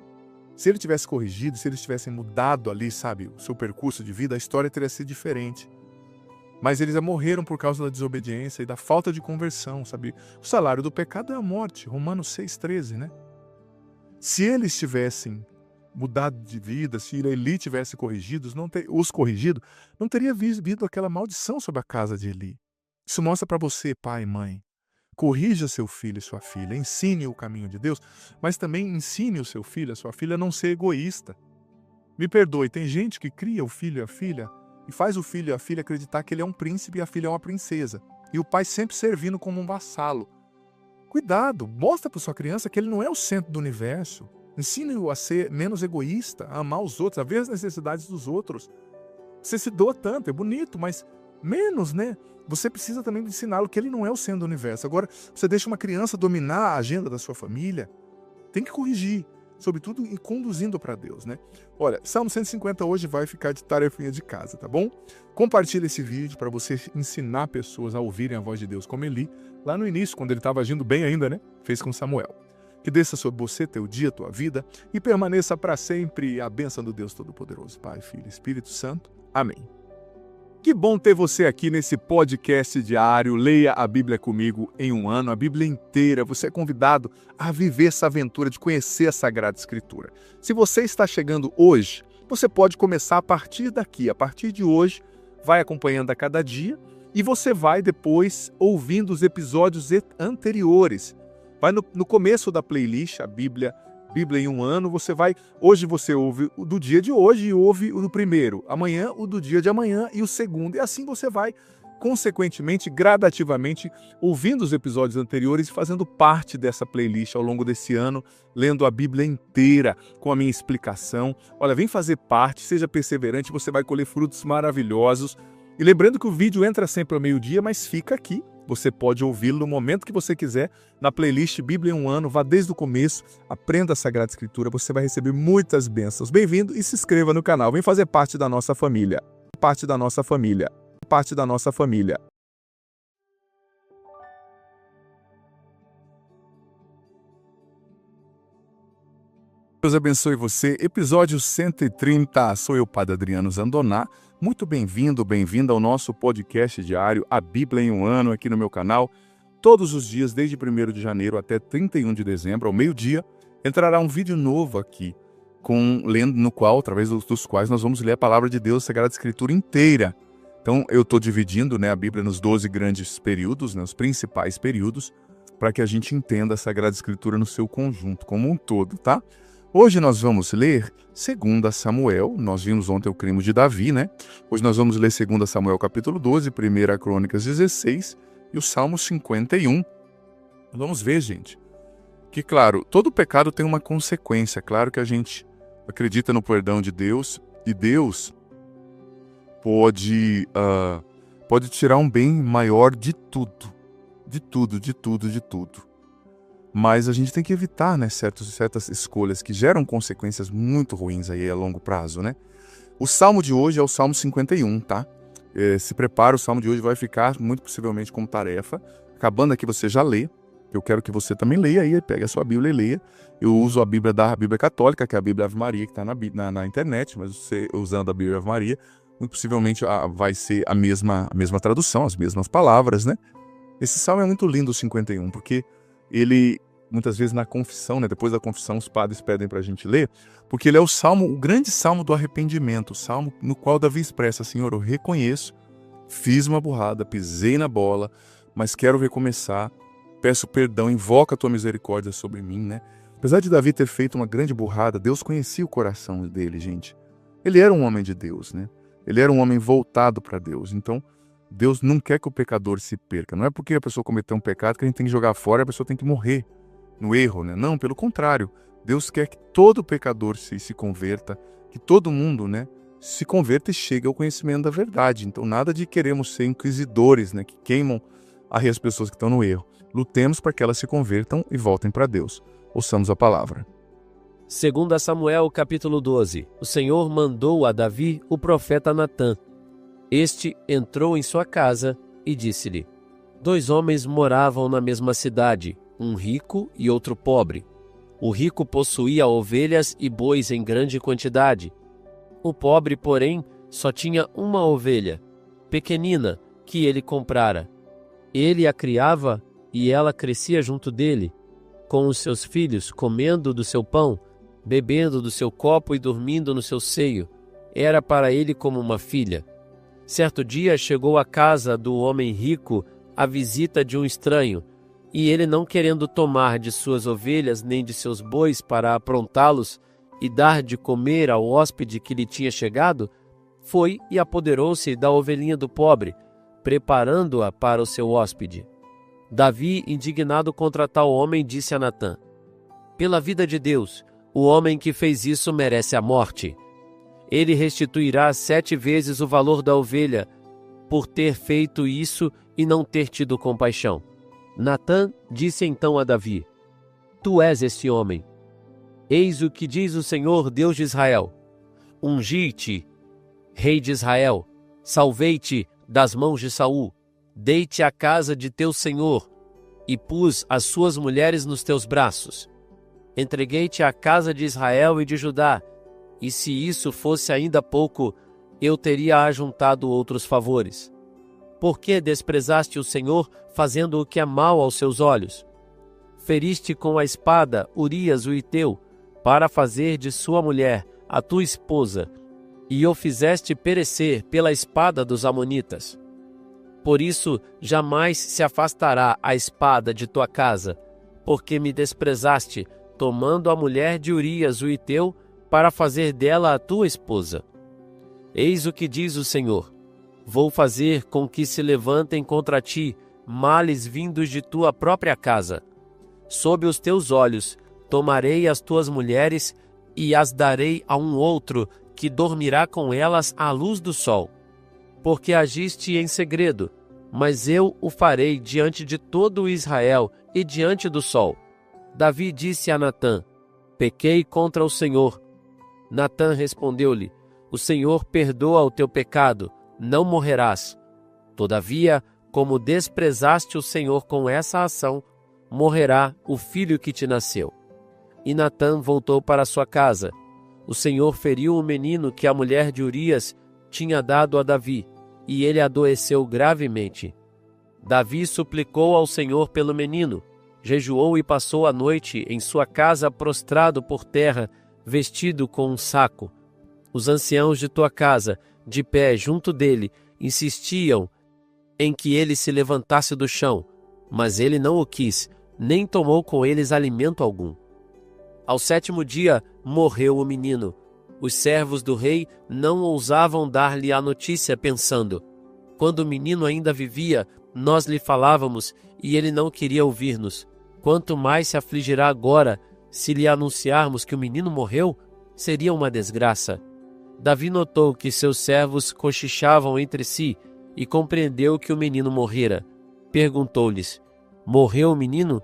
Se ele tivesse corrigido, se eles tivessem mudado ali, sabe, o seu percurso de vida, a história teria sido diferente. Mas eles morreram por causa da desobediência e da falta de conversão, sabe? O salário do pecado é a morte, Romanos 6,13, né? Se eles tivessem mudado de vida, se Eli tivesse os corrigido, não teria vindo aquela maldição sobre a casa de Eli. Isso mostra para você, pai e mãe. Corrija seu filho e sua filha, ensine o caminho de Deus, mas também ensine o seu filho, a sua filha, a não ser egoísta. Me perdoe, tem gente que cria o filho e a filha e faz o filho e a filha acreditar que ele é um príncipe e a filha é uma princesa. E o pai sempre servindo como um vassalo. Cuidado, mostra para sua criança que ele não é o centro do universo. Ensine-o a ser menos egoísta, a amar os outros, a ver as necessidades dos outros. Você se doa tanto, é bonito, mas menos, né? Você precisa também ensiná-lo que ele não é o centro do universo. Agora, você deixa uma criança dominar a agenda da sua família, tem que corrigir, sobretudo em conduzindo para Deus, né? Olha, Salmo 150 hoje vai ficar de tarefinha de casa, tá bom? Compartilhe esse vídeo para você ensinar pessoas a ouvirem a voz de Deus, como Eli, lá no início, quando ele estava agindo bem ainda, né? Fez com Samuel. Que desça sobre você, teu dia, tua vida, e permaneça para sempre a bênção do Deus Todo-Poderoso, Pai, Filho e Espírito Santo. Amém. Que bom ter você aqui nesse podcast diário. Leia a Bíblia comigo em um ano, a Bíblia inteira. Você é convidado a viver essa aventura de conhecer a Sagrada Escritura. Se você está chegando hoje, você pode começar a partir daqui. A partir de hoje, vai acompanhando a cada dia e você vai depois ouvindo os episódios anteriores. Vai no começo da playlist, a Bíblia em um ano, hoje você ouve o do dia de hoje e ouve o do primeiro, amanhã o do dia de amanhã e o segundo, e assim você vai, consequentemente, gradativamente, ouvindo os episódios anteriores e fazendo parte dessa playlist ao longo desse ano, lendo a Bíblia inteira, com a minha explicação. Olha, vem fazer parte, seja perseverante, você vai colher frutos maravilhosos. E lembrando que o vídeo entra sempre ao meio-dia, mas fica aqui. Você pode ouvi-lo no momento que você quiser, na playlist Bíblia em um ano, vá desde o começo, aprenda a Sagrada Escritura, você vai receber muitas bênçãos. Bem-vindo e se inscreva no canal, vem fazer parte da nossa família. Parte da nossa família. Parte da nossa família. Deus abençoe você. Episódio 130, sou eu, Padre Adriano Zandoná. Muito bem-vindo, bem-vinda ao nosso podcast diário, A Bíblia em um Ano, aqui no meu canal. Todos os dias, desde 1º de janeiro até 31 de dezembro, ao meio-dia, entrará um vídeo novo aqui, no qual, através dos quais, nós vamos ler a Palavra de Deus, a Sagrada Escritura inteira. Então, eu estou dividindo, né, a Bíblia nos 12 grandes períodos, né, os principais períodos, para que a gente entenda a Sagrada Escritura no seu conjunto, como um todo, tá? Hoje nós vamos ler 2 Samuel, nós vimos ontem o crime de Davi, né? Hoje nós vamos ler 2 Samuel capítulo 12, 1 Crônicas 16 e o Salmo 51. Vamos ver, gente, que claro, todo pecado tem uma consequência. Claro que a gente acredita no perdão de Deus e Deus pode tirar um bem maior de tudo. De tudo. mas a gente tem que evitar, né, certas escolhas que geram consequências muito ruins aí a longo prazo, né? O salmo de hoje é o Salmo 51, tá? Se prepara, o salmo de hoje vai ficar muito possivelmente como tarefa. Acabando aqui você já lê. Eu quero que você também leia aí, pegue a sua Bíblia e leia. Eu uso a Bíblia da Bíblia Católica, que é a Bíblia Ave Maria, que está na internet, mas você usando a Bíblia Ave Maria, muito possivelmente vai ser a mesma tradução, as mesmas palavras, né? Esse salmo é muito lindo, o 51, porque ele, muitas vezes na confissão, né, depois da confissão, os padres pedem para a gente ler, porque ele é o grande salmo do arrependimento, o salmo no qual Davi expressa: Senhor, eu reconheço, fiz uma burrada, pisei na bola, mas quero recomeçar, peço perdão, invoca a tua misericórdia sobre mim, né? Apesar de Davi ter feito uma grande burrada, Deus conhecia o coração dele, gente. Ele era um homem de Deus, né? Ele era um homem voltado para Deus. Então, Deus não quer que o pecador se perca. Não é porque a pessoa cometeu um pecado que a gente tem que jogar fora e a pessoa tem que morrer no erro, né? Não, pelo contrário. Deus quer que todo pecador se converta, que todo mundo, né, se converta e chegue ao conhecimento da verdade. Então, nada de queremos ser inquisidores, né, que queimam as pessoas que estão no erro. Lutemos para que elas se convertam e voltem para Deus. Ouçamos a palavra. 2 Samuel, capítulo 12. O Senhor mandou a Davi o profeta Natã. Este entrou em sua casa e disse-lhe: 2 homens moravam na mesma cidade, um rico e outro pobre. O rico possuía ovelhas e bois em grande quantidade. O pobre, porém, só tinha uma ovelha, pequenina, que ele comprara. Ele a criava e ela crescia junto dele, com os seus filhos, comendo do seu pão, bebendo do seu copo e dormindo no seu seio. Era para ele como uma filha. Certo dia chegou à casa do homem rico a visita de um estranho, e ele, não querendo tomar de suas ovelhas nem de seus bois para aprontá-los e dar de comer ao hóspede que lhe tinha chegado, foi e apoderou-se da ovelhinha do pobre, preparando-a para o seu hóspede. Davi, indignado contra tal homem, disse a Natã: pela vida de Deus, o homem que fez isso merece a morte. Ele restituirá 7 vezes o valor da ovelha, por ter feito isso e não ter tido compaixão. Natã disse então a Davi: tu és esse homem. Eis o que diz o Senhor, Deus de Israel: ungi-te, rei de Israel, salvei-te das mãos de Saul, dei-te a casa de teu senhor, e pus as suas mulheres nos teus braços. Entreguei-te a casa de Israel e de Judá, e se isso fosse ainda pouco, eu teria ajuntado outros favores. Por que desprezaste o Senhor, fazendo o que é mal aos seus olhos? Feriste com a espada Urias o Hiteu, para fazer de sua mulher a tua esposa, e o fizeste perecer pela espada dos amonitas. Por isso jamais se afastará a espada de tua casa, porque me desprezaste, tomando a mulher de Urias o Hiteu, para fazer dela a tua esposa. Eis o que diz o Senhor: vou fazer com que se levantem contra ti males vindos de tua própria casa. Sob os teus olhos tomarei as tuas mulheres e as darei a um outro, que dormirá com elas à luz do sol. Porque agiste em segredo, mas eu o farei diante de todo Israel e diante do sol. Davi disse a Natã: pequei contra o Senhor. Natã respondeu-lhe: o Senhor perdoa o teu pecado, não morrerás. Todavia, como desprezaste o Senhor com essa ação, morrerá o filho que te nasceu. E Natã voltou para sua casa. O Senhor feriu o menino que a mulher de Urias tinha dado a Davi, e ele adoeceu gravemente. Davi suplicou ao Senhor pelo menino, jejuou e passou a noite em sua casa prostrado por terra, vestido com um saco. Os anciãos de tua casa, de pé junto dele, insistiam em que ele se levantasse do chão, mas ele não o quis, nem tomou com eles alimento algum. Ao 7º dia morreu o menino. Os servos do rei não ousavam dar-lhe a notícia, pensando: quando o menino ainda vivia, nós lhe falávamos e ele não queria ouvir-nos. Quanto mais se afligirá agora, se lhe anunciarmos que o menino morreu? Seria uma desgraça. Davi notou que seus servos cochichavam entre si e compreendeu que o menino morrera. Perguntou-lhes: morreu o menino?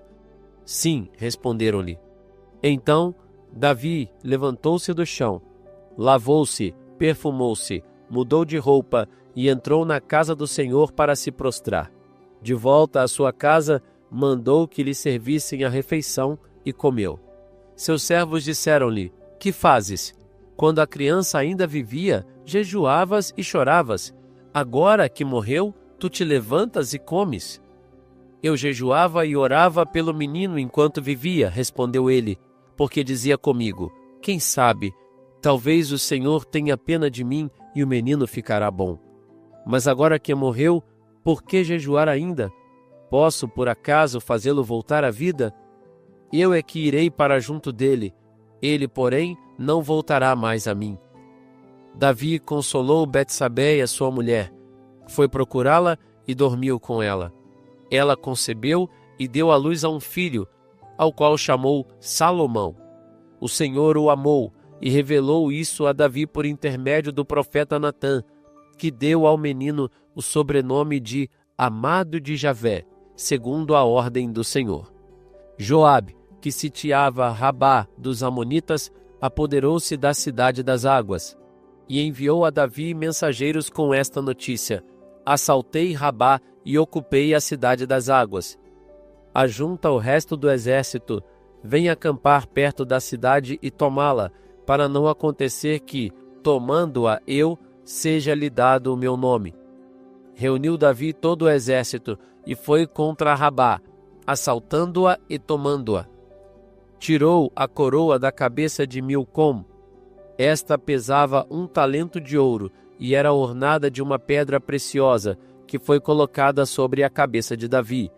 Sim, responderam-lhe. Então Davi levantou-se do chão, lavou-se, perfumou-se, mudou de roupa e entrou na casa do Senhor para se prostrar. De volta à sua casa, mandou que lhe servissem a refeição e comeu. Seus servos disseram-lhe: Que fazes? Quando a criança ainda vivia, jejuavas e choravas. Agora que morreu, tu te levantas e comes. Eu jejuava e orava pelo menino enquanto vivia, respondeu ele, porque dizia comigo: Quem sabe, talvez o Senhor tenha pena de mim e o menino ficará bom. Mas agora que morreu, por que jejuar ainda? Posso, por acaso, fazê-lo voltar à vida? Eu é que irei para junto dele. Ele, porém, não voltará mais a mim. Davi consolou Betsabeia, sua mulher. Foi procurá-la e dormiu com ela. Ela concebeu e deu à luz a um filho, ao qual chamou Salomão. O Senhor o amou e revelou isso a Davi por intermédio do profeta Natã, que deu ao menino o sobrenome de Amado de Javé, segundo a ordem do Senhor. Joabe, que sitiava Rabá dos Amonitas, apoderou-se da cidade das águas, e enviou a Davi mensageiros com esta notícia: Assaltei Rabá e ocupei a cidade das águas. Ajunta o resto do exército, vem acampar perto da cidade e tomá-la, para não acontecer que, tomando-a eu, seja-lhe dado o meu nome. Reuniu Davi todo o exército e foi contra Rabá, assaltando-a e tomando-a. Tirou a coroa da cabeça de Milcom. Esta pesava 1 talento de ouro e era ornada de uma pedra preciosa, que foi colocada sobre a cabeça de Davi.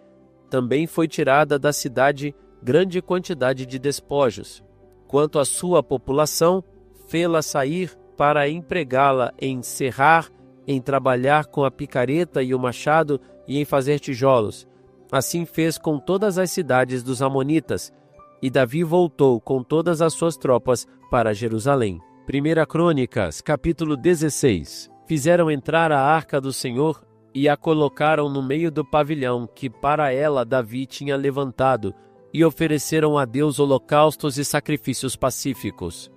Também foi tirada da cidade grande quantidade de despojos. Quanto à sua população, fê-la sair para empregá-la em serrar, em trabalhar com a picareta e o machado e em fazer tijolos. Assim fez com todas as cidades dos amonitas, e Davi voltou com todas as suas tropas para Jerusalém. 1 Crônicas, capítulo 16. Fizeram entrar a arca do Senhor e a colocaram no meio do pavilhão que para ela Davi tinha levantado, e ofereceram a Deus holocaustos e sacrifícios pacíficos.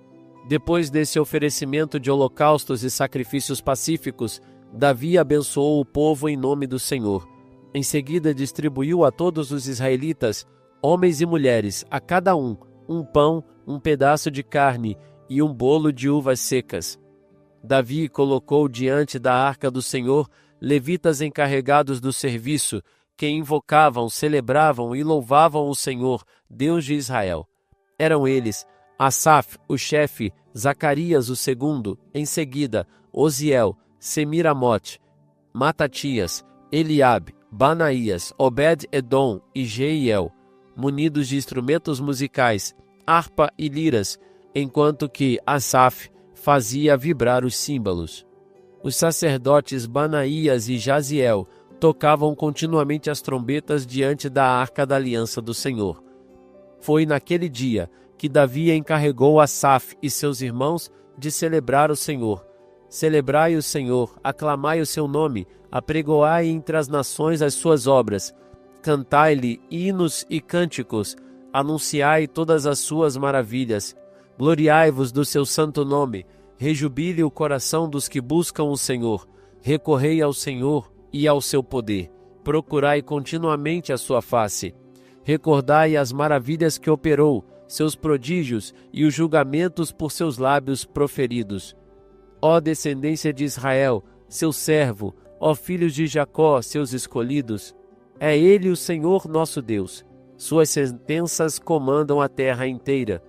Depois desse oferecimento de holocaustos e sacrifícios pacíficos, Davi abençoou o povo em nome do Senhor. Em seguida distribuiu a todos os israelitas, homens e mulheres, a cada um pão, um pedaço de carne e um bolo de uvas secas. Davi colocou diante da arca do Senhor levitas encarregados do serviço, que invocavam, celebravam e louvavam o Senhor, Deus de Israel. Eram eles Asaf, o chefe, Zacarias, o segundo, em seguida, Osiel, Semiramote, Matatias, Eliabe, Banaías, Obed-Edom e Jeiel, munidos de instrumentos musicais, harpa e liras, enquanto que Asaf fazia vibrar os símbolos. Os sacerdotes Banaías e Jaziel tocavam continuamente as trombetas diante da arca da aliança do Senhor. Foi naquele dia que Davi encarregou Asaf e seus irmãos de celebrar o Senhor. Celebrai o Senhor, aclamai o seu nome, apregoai entre as nações as suas obras, cantai-lhe hinos e cânticos, anunciai todas as suas maravilhas, gloriai-vos do seu santo nome, rejubile o coração dos que buscam o Senhor, recorrei ao Senhor e ao seu poder, procurai continuamente a sua face, recordai as maravilhas que operou, seus prodígios e os julgamentos por seus lábios proferidos. Ó descendência de Israel, seu servo, ó filhos de Jacó, seus escolhidos, é ele o Senhor nosso Deus. Suas sentenças comandam a terra inteira.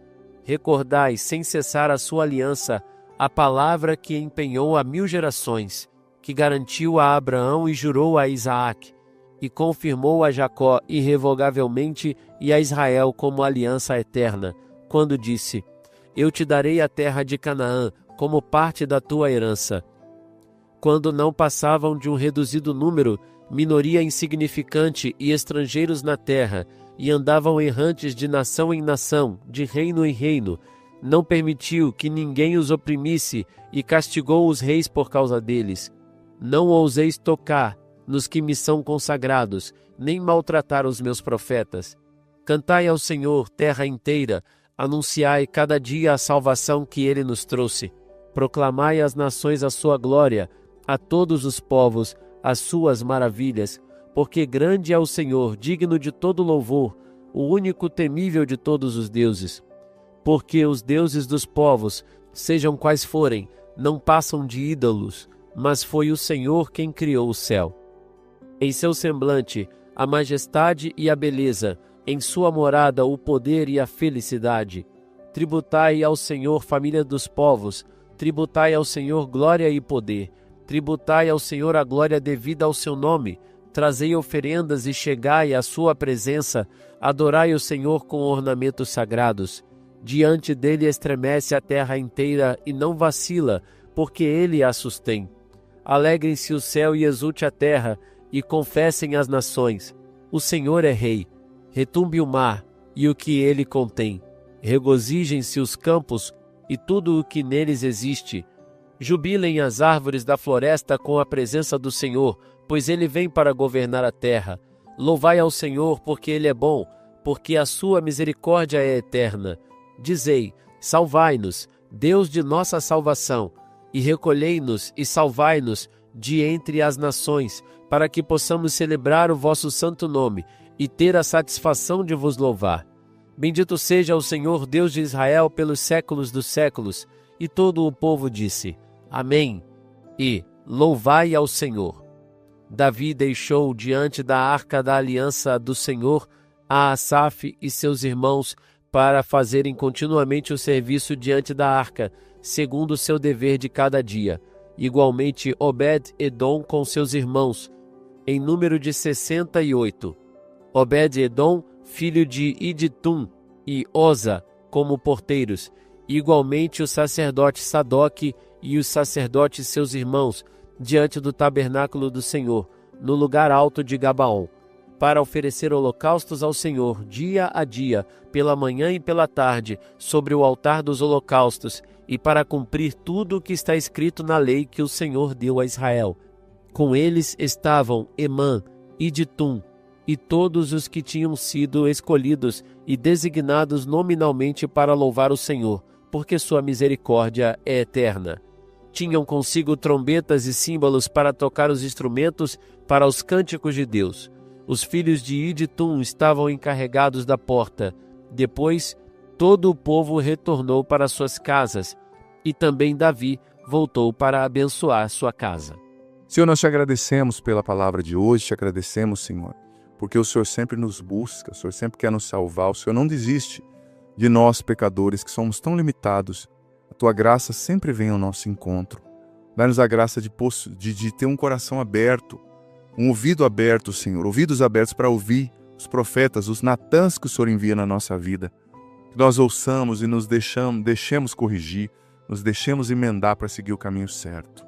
Recordai sem cessar a sua aliança, a palavra que empenhou a 1000 gerações, que garantiu a Abraão e jurou a Isaac, e confirmou a Jacó irrevogavelmente e a Israel como aliança eterna, quando disse: Eu te darei a terra de Canaã como parte da tua herança. Quando não passavam de um reduzido número, minoria insignificante e estrangeiros na terra, e andavam errantes de nação em nação, de reino em reino, não permitiu que ninguém os oprimisse e castigou os reis por causa deles. Não ouseis tocar nos que me são consagrados, nem maltratar os meus profetas. Cantai ao Senhor, terra inteira, anunciai cada dia a salvação que Ele nos trouxe. Proclamai às nações a sua glória, a todos os povos as suas maravilhas, porque grande é o Senhor, digno de todo louvor, o único temível de todos os deuses. Porque os deuses dos povos, sejam quais forem, não passam de ídolos, mas foi o Senhor quem criou o céu. Em seu semblante, a majestade e a beleza, em sua morada o poder e a felicidade. Tributai ao Senhor, família dos povos, tributai ao Senhor glória e poder, tributai ao Senhor a glória devida ao seu nome, trazei oferendas e chegai à sua presença, adorai o Senhor com ornamentos sagrados. Diante dele estremece a terra inteira e não vacila, porque ele a sustém. Alegrem-se o céu e exulte a terra, e confessem as nações: o Senhor é rei. Retumbe o mar e o que ele contém. Regozijem-se os campos e tudo o que neles existe. Jubilem as árvores da floresta com a presença do Senhor, pois ele vem para governar a terra. Louvai ao Senhor, porque ele é bom, porque a sua misericórdia é eterna. Dizei: salvai-nos, Deus de nossa salvação, e recolhei-nos e salvai-nos de entre as nações, para que possamos celebrar o vosso santo nome e ter a satisfação de vos louvar. Bendito seja o Senhor Deus de Israel pelos séculos dos séculos. E todo o povo disse: Amém. E louvai ao Senhor. Davi deixou diante da arca da aliança do Senhor a Asaf e seus irmãos para fazerem continuamente o serviço diante da arca, segundo o seu dever de cada dia. Igualmente Obed-Edom com seus irmãos, em número de 68. Obed-Edom, filho de Iditum, e Oza, como porteiros. Igualmente o sacerdote Sadoque e os sacerdotes seus irmãos, diante do tabernáculo do Senhor, no lugar alto de Gabaon, para oferecer holocaustos ao Senhor, dia a dia, pela manhã e pela tarde, sobre o altar dos holocaustos, e para cumprir tudo o que está escrito na lei que o Senhor deu a Israel. Com eles estavam Emã, Iditum, e todos os que tinham sido escolhidos e designados nominalmente para louvar o Senhor, porque sua misericórdia é eterna. Tinham consigo trombetas e símbolos para tocar os instrumentos para os cânticos de Deus. Os filhos de Iditum estavam encarregados da porta. Depois, todo o povo retornou para suas casas, e também Davi voltou para abençoar sua casa. Senhor, nós te agradecemos pela palavra de hoje, te agradecemos, Senhor, porque o Senhor sempre nos busca, o Senhor sempre quer nos salvar, o Senhor não desiste de nós, pecadores, que somos tão limitados. A tua graça sempre vem ao nosso encontro. Dá-nos a graça de ter um coração aberto, um ouvido aberto, Senhor, ouvidos abertos para ouvir os profetas, os Natãs que o Senhor envia na nossa vida. Que nós ouçamos e nos deixemos corrigir, nos deixemos emendar para seguir o caminho certo.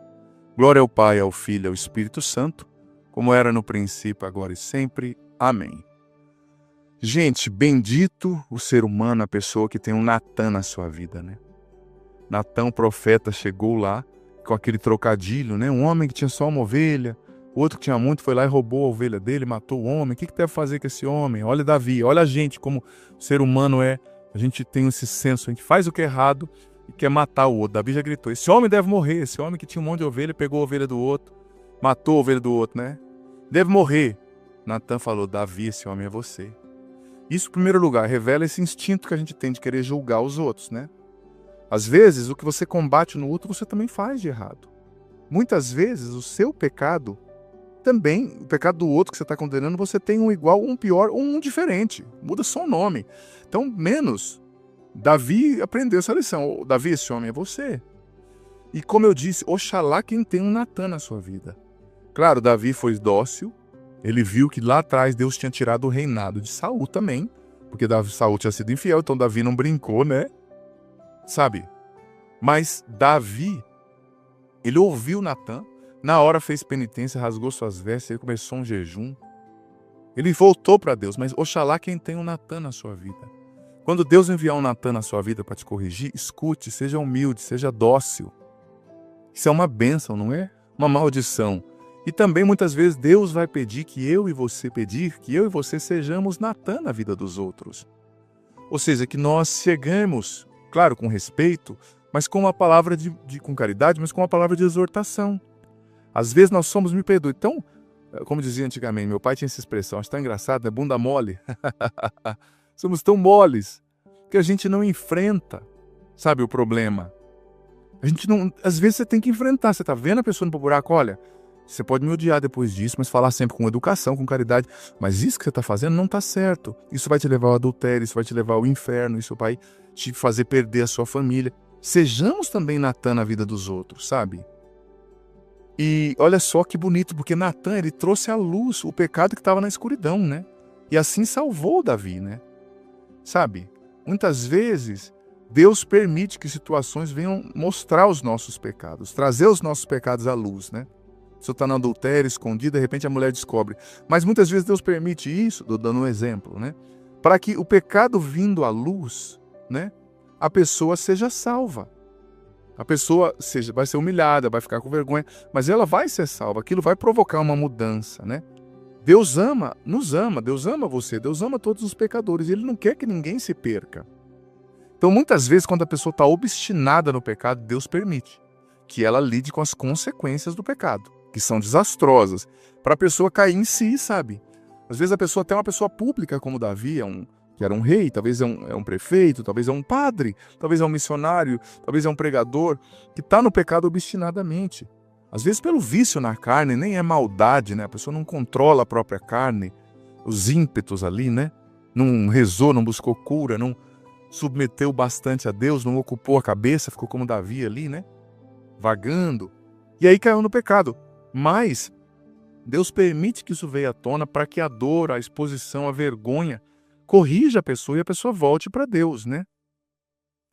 Glória ao Pai, ao Filho e ao Espírito Santo, como era no princípio, agora e sempre. Amém. Gente, bendito o ser humano, a pessoa que tem um Natã na sua vida, né? Natã, o profeta, chegou lá com aquele trocadilho, né? Um homem que tinha só uma ovelha, outro que tinha muito foi lá e roubou a ovelha dele, matou o homem. O que deve fazer com esse homem? Olha Davi, olha a gente, como o ser humano é. A gente tem esse senso, a gente faz o que é errado e quer matar o outro. Davi já gritou, esse homem deve morrer. Esse homem que tinha um monte de ovelha, pegou a ovelha do outro, matou a ovelha do outro, né? Deve morrer. Natã falou, Davi, esse homem é você. Isso, em primeiro lugar, revela esse instinto que a gente tem de querer julgar os outros, né? Às vezes, o que você combate no outro, você também faz de errado. Muitas vezes, o seu pecado, também, o pecado do outro que você está condenando, você tem um igual, um pior ou um diferente. Muda só o nome. Então, menos. Davi aprendeu essa lição. Davi, esse homem é você. E como eu disse, oxalá quem tem um Natã na sua vida. Claro, Davi foi dócil. Ele viu que lá atrás Deus tinha tirado o reinado de Saul também. Porque Saul tinha sido infiel, então Davi não brincou, né? Sabe? Mas Davi, ele ouviu Natã, na hora fez penitência, rasgou suas vestes, ele começou um jejum. Ele voltou para Deus, mas oxalá quem tem um Natã na sua vida. Quando Deus enviar um Natã na sua vida para te corrigir, escute, seja humilde, seja dócil. Isso é uma bênção, não é? Uma maldição. E também muitas vezes Deus vai pedir que eu e você sejamos Natan na vida dos outros. Ou seja, que nós chegamos, claro, com respeito, mas com uma palavra com caridade, mas com uma palavra de exortação. Às vezes nós somos, me perdoe, tão, como dizia antigamente, meu pai tinha essa expressão, acho tão engraçado, né? Bunda mole. Somos tão moles que a gente não enfrenta, sabe, o problema. A gente não, às vezes você tem que enfrentar, você está vendo a pessoa no buraco, olha, você pode me odiar depois disso, mas falar sempre com educação, com caridade, mas isso que você está fazendo não está certo. Isso vai te levar ao adultério, isso vai te levar ao inferno, isso vai te fazer perder a sua família. Sejamos também Natan na vida dos outros, sabe? E olha só que bonito, porque Natan, ele trouxe à luz o pecado que estava na escuridão, né? E assim salvou Davi, né? Sabe? Muitas vezes, Deus permite que situações venham mostrar os nossos pecados, trazer os nossos pecados à luz, né? Se eu está no adultério, escondido, de repente a mulher descobre. Mas muitas vezes Deus permite isso, dando um exemplo, né? Para que o pecado vindo à luz, né? A pessoa seja salva. A pessoa vai ser humilhada, vai ficar com vergonha, mas ela vai ser salva. Aquilo vai provocar uma mudança, né? Deus nos ama, Deus ama você, Deus ama todos os pecadores. Ele não quer que ninguém se perca. Então, muitas vezes, quando a pessoa está obstinada no pecado, Deus permite que ela lide com as consequências do pecado, que são desastrosas, para a pessoa cair em si, sabe? Às vezes a pessoa até uma pessoa pública, como Davi, que era um rei, talvez é um prefeito, talvez é um padre, talvez é um missionário, talvez é um pregador, que está no pecado obstinadamente. Às vezes pelo vício na carne, nem é maldade, né? A pessoa não controla a própria carne, os ímpetos ali, né? Não rezou, não buscou cura, não submeteu bastante a Deus, não ocupou a cabeça, ficou como Davi ali, né? Vagando. E aí caiu no pecado. Mas Deus permite que isso venha à tona para que a dor, a exposição, a vergonha corrija a pessoa e a pessoa volte para Deus, né?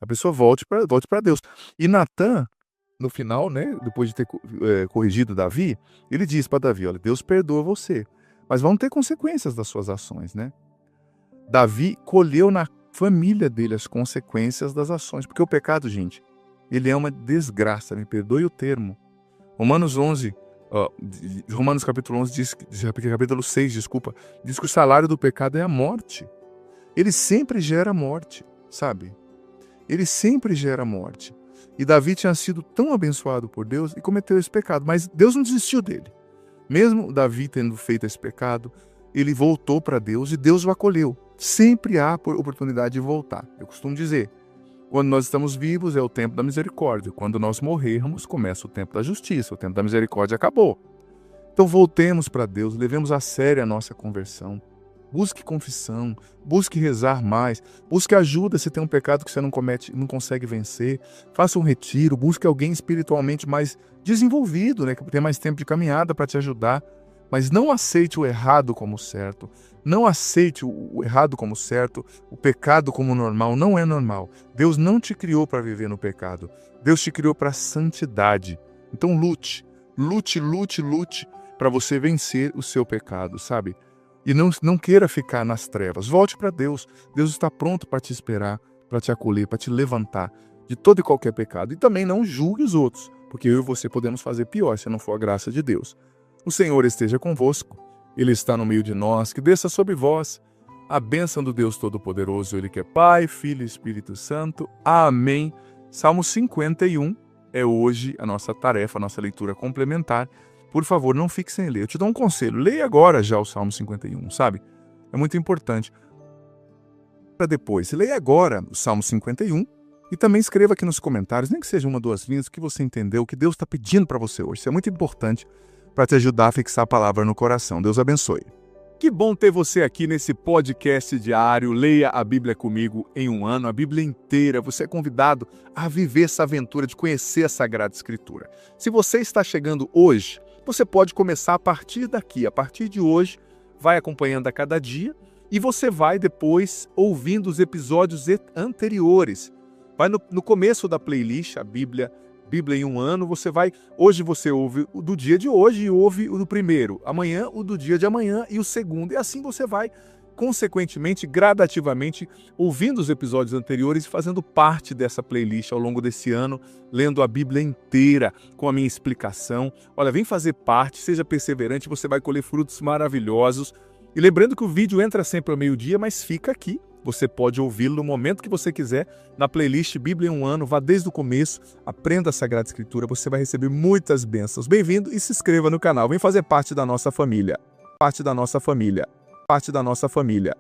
A pessoa volte para Deus. E Natan, no final, né, depois de ter corrigido Davi, ele diz para Davi, olha, Deus perdoa você, mas vão ter consequências das suas ações, né? Davi colheu na família dele as consequências das ações, porque o pecado, gente, ele é uma desgraça, me perdoe o termo. Romanos capítulo 11 capítulo 6, diz que o salário do pecado é a morte. Ele sempre gera morte, sabe? Ele sempre gera morte. E Davi tinha sido tão abençoado por Deus e cometeu esse pecado, mas Deus não desistiu dele. Mesmo Davi tendo feito esse pecado, ele voltou para Deus e Deus o acolheu. Sempre há oportunidade de voltar. Eu costumo dizer, quando nós estamos vivos é o tempo da misericórdia. Quando nós morrermos, começa o tempo da justiça. O tempo da misericórdia acabou. Então voltemos para Deus, levemos a sério a nossa conversão. Busque confissão, busque rezar mais, busque ajuda se tem um pecado que você não consegue vencer. Faça um retiro, busque alguém espiritualmente mais desenvolvido, né, que tem mais tempo de caminhada para te ajudar. Mas não aceite o errado como certo. Não aceite o errado como certo, o pecado como normal. Não é normal. Deus não te criou para viver no pecado. Deus te criou para a santidade. Então lute para você vencer o seu pecado, sabe? E não queira ficar nas trevas. Volte para Deus. Deus está pronto para te esperar, para te acolher, para te levantar de todo e qualquer pecado. E também não julgue os outros, porque eu e você podemos fazer pior se não for a graça de Deus. O Senhor esteja convosco. Ele está no meio de nós. Que desça sobre vós a bênção do Deus Todo-Poderoso. Ele que é Pai, Filho e Espírito Santo. Amém. Salmo 51 é hoje a nossa tarefa, a nossa leitura complementar. Por favor, não fique sem ler. Eu te dou um conselho. Leia agora já o Salmo 51, sabe? É muito importante. Para depois, leia agora o Salmo 51 e também escreva aqui nos comentários, nem que seja uma ou duas linhas, o que você entendeu, o que Deus está pedindo para você hoje. Isso é muito importante para te ajudar a fixar a palavra no coração. Deus abençoe. Que bom ter você aqui nesse podcast diário. Leia a Bíblia comigo em um ano, a Bíblia inteira. Você é convidado a viver essa aventura de conhecer a Sagrada Escritura. Se você está chegando hoje, você pode começar a partir daqui. A partir de hoje, vai acompanhando a cada dia e você vai depois ouvindo os episódios anteriores. Vai no começo da playlist, a Bíblia em um ano, hoje você ouve o do dia de hoje e ouve o do primeiro. Amanhã, o do dia de amanhã e o segundo. E assim você vai consequentemente, gradativamente, ouvindo os episódios anteriores e fazendo parte dessa playlist ao longo desse ano, lendo a Bíblia inteira com a minha explicação. Olha, vem fazer parte, seja perseverante, você vai colher frutos maravilhosos. E lembrando que o vídeo entra sempre ao meio-dia, mas fica aqui. Você pode ouvi-lo no momento que você quiser, na playlist Bíblia em um Ano. Vá desde o começo, aprenda a Sagrada Escritura, você vai receber muitas bênçãos. Bem-vindo e se inscreva no canal. Vem fazer parte da nossa família. Parte da nossa família. Parte da nossa família.